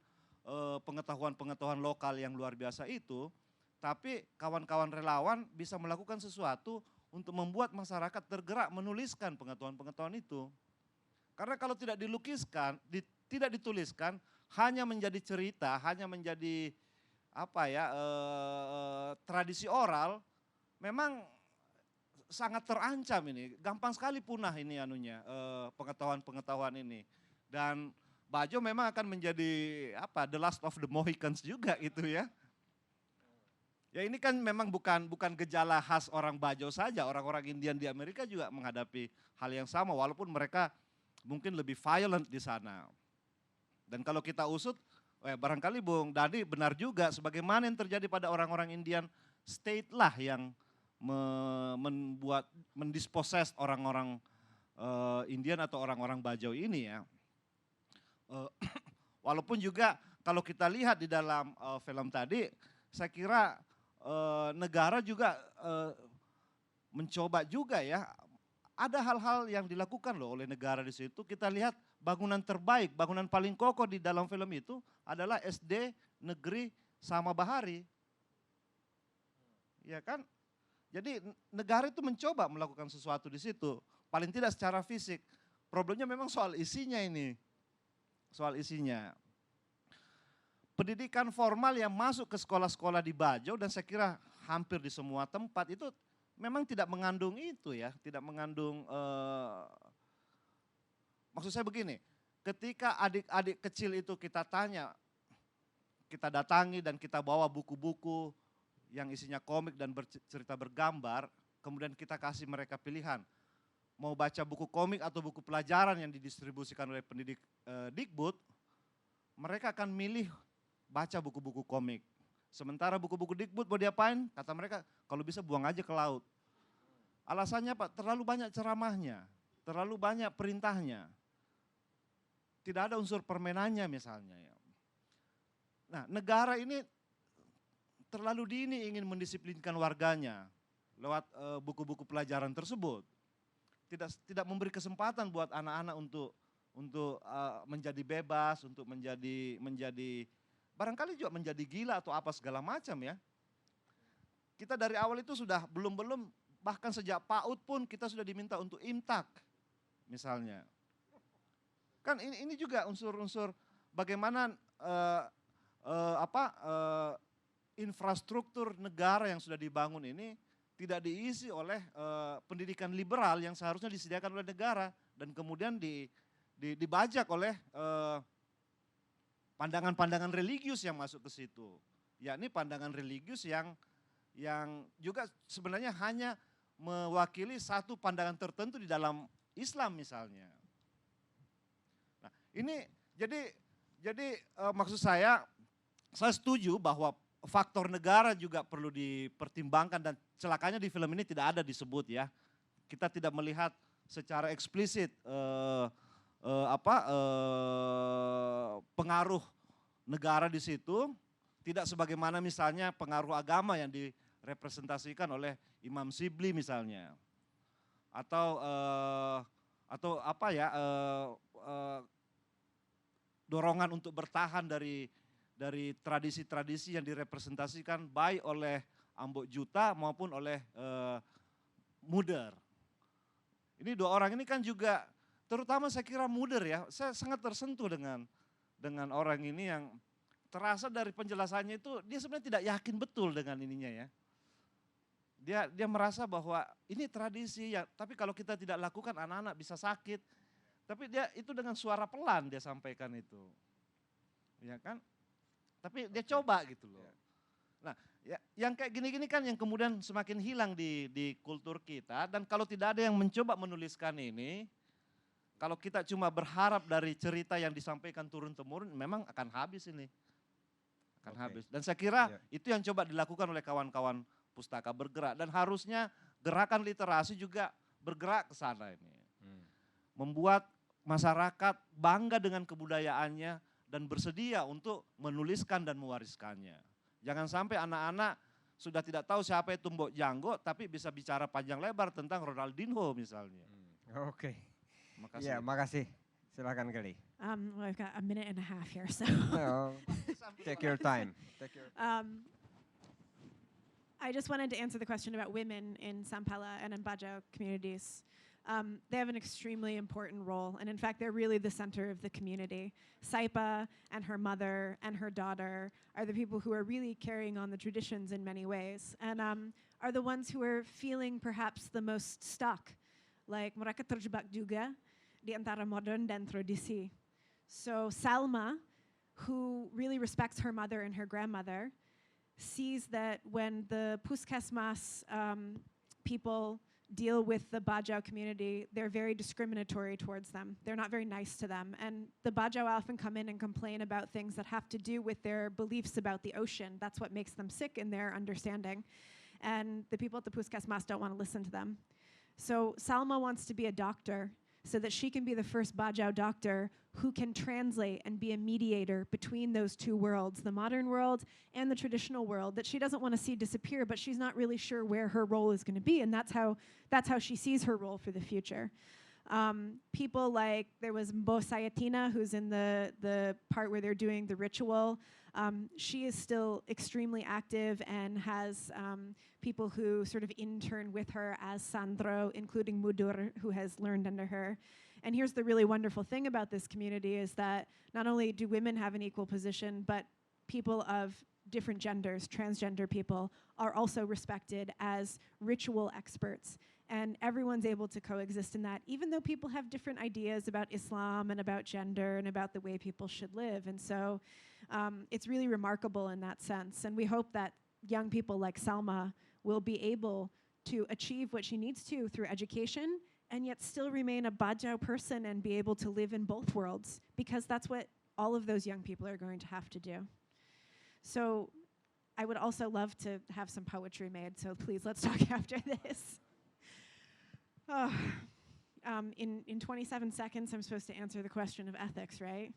pengetahuan-pengetahuan lokal yang luar biasa itu, tapi kawan-kawan relawan bisa melakukan sesuatu untuk membuat masyarakat tergerak menuliskan pengetahuan-pengetahuan itu. Karena kalau tidak dilukiskan, tidak dituliskan, hanya menjadi cerita, hanya menjadi tradisi oral, memang sangat terancam ini, gampang sekali punah ini pengetahuan-pengetahuan ini. Dan Bajo memang akan menjadi the last of the Mohicans juga itu ya. Ya ini kan memang bukan gejala khas orang Bajo saja, orang-orang Indian di Amerika juga menghadapi hal yang sama walaupun mereka mungkin lebih violent di sana. Dan kalau kita usut, barangkali Bung Dadi benar juga sebagaimana yang terjadi pada orang-orang Indian state lah yang mendisposes orang-orang Indian atau orang-orang Bajo ini ya. Walaupun juga kalau kita lihat di dalam film tadi, saya kira negara juga mencoba juga ya. Ada hal-hal yang dilakukan loh oleh negara di situ. Kita lihat bangunan terbaik, bangunan paling kokoh di dalam film itu adalah SD Negeri Sama Bahari. Ya kan? Jadi negara itu mencoba melakukan sesuatu di situ. Paling tidak secara fisik. Problemnya memang soal isinya ini. Soal isinya. Pendidikan formal yang masuk ke sekolah-sekolah di Bajo dan saya kira hampir di semua tempat itu memang tidak mengandung itu ya, tidak mengandung, maksud saya begini, ketika adik-adik kecil itu kita tanya, kita datangi dan kita bawa buku-buku yang isinya komik dan cerita bergambar, kemudian kita kasih mereka pilihan, mau baca buku komik atau buku pelajaran yang didistribusikan oleh pendidik Dikbud, mereka akan milih baca buku-buku komik. Sementara buku-buku Dikbud mau diapain? Kata mereka, kalau bisa buang aja ke laut. Alasannya Pak, terlalu banyak ceramahnya, terlalu banyak perintahnya. Tidak ada unsur permainannya misalnya. Ya. Nah negara ini terlalu dini ingin mendisiplinkan warganya lewat buku-buku pelajaran tersebut. Tidak memberi kesempatan buat anak-anak untuk menjadi bebas, untuk menjadi barangkali juga menjadi gila atau apa segala macam ya. Kita dari awal itu sudah belum bahkan sejak PAUD pun kita sudah diminta untuk imtak misalnya. Kan ini juga unsur-unsur bagaimana infrastruktur negara yang sudah dibangun ini tidak diisi oleh pendidikan liberal yang seharusnya disediakan oleh negara dan kemudian dibajak oleh pandangan-pandangan religius yang masuk ke situ. Yakni pandangan religius yang juga sebenarnya hanya mewakili satu pandangan tertentu di dalam Islam misalnya. Nah, ini jadi maksud saya setuju bahwa faktor negara juga perlu dipertimbangkan dan celakanya di film ini tidak ada disebut ya. Kita tidak melihat secara eksplisit pengaruh negara di situ, tidak sebagaimana misalnya pengaruh agama yang direpresentasikan oleh Imam Sibli misalnya, atau dorongan untuk bertahan dari tradisi-tradisi yang direpresentasikan baik oleh Ambok Juta maupun oleh Muder. Ini dua orang ini kan juga terutama saya kira Muder ya, saya sangat tersentuh dengan orang ini yang terasa dari penjelasannya itu dia sebenarnya tidak yakin betul dengan ininya ya. Dia merasa bahwa ini tradisi ya, tapi kalau kita tidak lakukan anak-anak bisa sakit. Tapi dia itu dengan suara pelan dia sampaikan itu. Ya kan? Tapi dia coba gitu loh. Nah, ya, yang kayak gini-gini kan yang kemudian semakin hilang di kultur kita dan kalau tidak ada yang mencoba menuliskan ini, kalau kita cuma berharap dari cerita yang disampaikan turun-temurun, memang akan habis ini. Akan habis. Dan saya kira itu yang coba dilakukan oleh kawan-kawan pustaka bergerak. Dan harusnya gerakan literasi juga bergerak ke sana ini. Membuat masyarakat bangga dengan kebudayaannya dan bersedia untuk menuliskan dan mewariskannya. Jangan sampai anak-anak sudah tidak tahu siapa itu Mbok Janggo, tapi bisa bicara panjang lebar tentang Ronaldinho misalnya. Oke. Makasih. Ya, makasih. Silakan Kelly. Well, I've got a minute and a half here, so. No, take your time. I just wanted to answer the question about women in Sampala and in Bajo communities. They have an extremely important role, and in fact, they're really the center of the community. Saipa and her mother and her daughter are the people who are really carrying on the traditions in many ways, and are the ones who are feeling perhaps the most stuck. Like mereka terjebak juga di antara modern dan tradisi. So Salma, who really respects her mother and her grandmother, sees that when the Puskesmas people deal with the Bajau community, they're very discriminatory towards them. They're not very nice to them. And the Bajau often come in and complain about things that have to do with their beliefs about the ocean. That's what makes them sick in their understanding. And the people at the Puskesmas don't want to listen to them. So Salma wants to be a doctor so that she can be the first Bajau doctor who can translate and be a mediator between those two worlds, the modern world and the traditional world, that she doesn't want to see disappear, but she's not really sure where her role is going to be, and that's how she sees her role for the future. People like, there was Mbo Sayatina, who's in the part where they're doing the ritual. She is still extremely active and has people who sort of intern with her as Sandro, including Mudur, who has learned under her. And here's the really wonderful thing about this community is that not only do women have an equal position, but people of different genders, transgender people, are also respected as ritual experts. And everyone's able to coexist in that, even though people have different ideas about Islam and about gender and about the way people should live. And so it's really remarkable in that sense. And we hope that young people like Salma will be able to achieve what she needs to through education and yet still remain a Bajau person and be able to live in both worlds, because that's what all of those young people are going to have to do. So I would also love to have some poetry made, so please let's talk after this. Oh, in 27 seconds, I'm supposed to answer the question of ethics, right?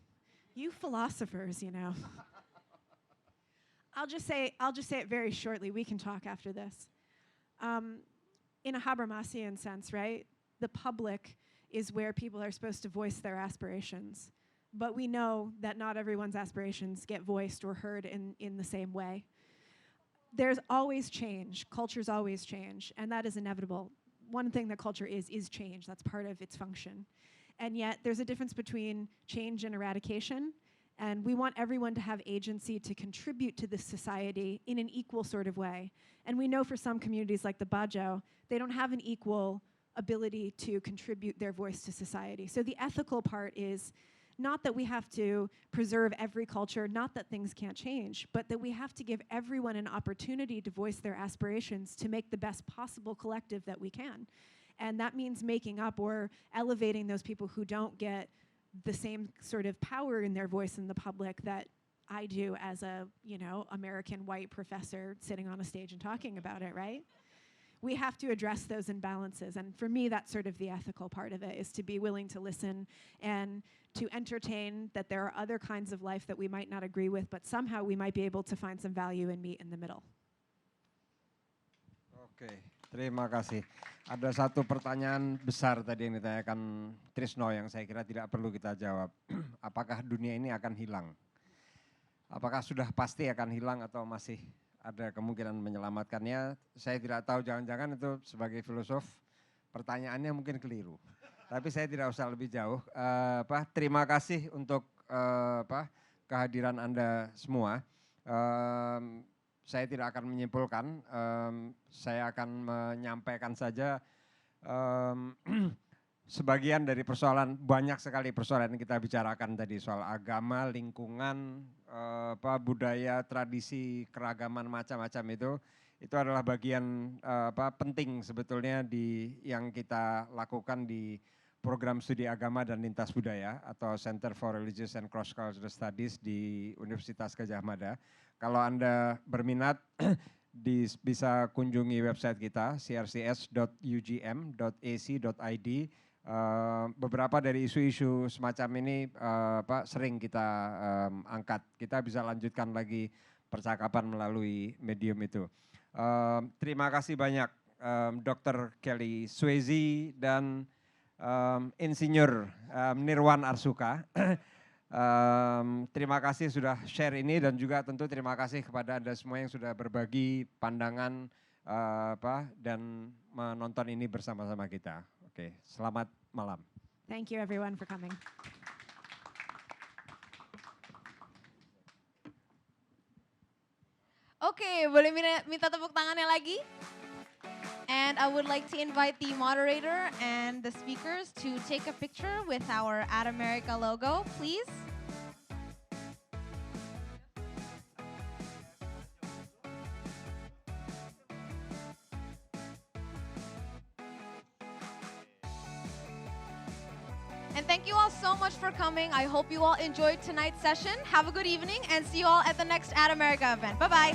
You philosophers, you know. I'll just say it very shortly. We can talk after this. In a Habermasian sense, right? The public is where people are supposed to voice their aspirations. But we know that not everyone's aspirations get voiced or heard in the same way. There's always change. Cultures always change, and that is inevitable. One thing that culture is change. That's part of its function. And yet there's a difference between change and eradication, and we want everyone to have agency to contribute to this society in an equal sort of way. And we know for some communities like the Bajau, they don't have an equal ability to contribute their voice to society. So the ethical part is not that we have to preserve every culture, not that things can't change, but that we have to give everyone an opportunity to voice their aspirations to make the best possible collective that we can. And that means making up or elevating those people who don't get the same sort of power in their voice in the public that I do as a, American white professor sitting on a stage and talking about it, right? We have to address those imbalances. And for me, that's sort of the ethical part of it, is to be willing to listen and to entertain that there are other kinds of life that we might not agree with, but somehow we might be able to find some value and meet in the middle. Oke, terima kasih. Ada satu pertanyaan besar tadi yang ditanyakan Trisno yang saya kira tidak perlu kita jawab. Apakah dunia ini akan hilang? Apakah sudah pasti akan hilang atau masih ada kemungkinan menyelamatkannya? Saya tidak tahu, jangan-jangan itu sebagai filosof pertanyaannya mungkin keliru. Tapi saya tidak usah lebih jauh. Terima kasih untuk kehadiran Anda semua. Saya tidak akan menyimpulkan, saya akan menyampaikan saja sebagian dari persoalan, banyak sekali persoalan yang kita bicarakan tadi, soal agama, lingkungan, budaya, tradisi, keragaman macam-macam itu adalah bagian penting sebetulnya yang kita lakukan di program studi agama dan lintas budaya atau Center for Religious and Cross Cultural Studies di Universitas Gadjah Mada. Kalau Anda berminat, bisa kunjungi website kita crcs.ugm.ac.id. Beberapa dari isu-isu semacam ini sering kita angkat. Kita bisa lanjutkan lagi percakapan melalui medium itu. Terima kasih banyak Dr. Kelly Swezi dan Insinyur Nirwan Arsuka. Terima kasih sudah share ini, dan juga tentu terima kasih kepada Anda semua yang sudah berbagi pandangan dan menonton ini bersama-sama kita. Oke, selamat malam. Thank you everyone for coming. Oke, boleh minta tepuk tangannya lagi? And I would like to invite the moderator and the speakers to take a picture with our Ad America logo, please. And thank you all so much for coming. I hope you all enjoyed tonight's session. Have a good evening and see you all at the next Ad America event. Bye-bye.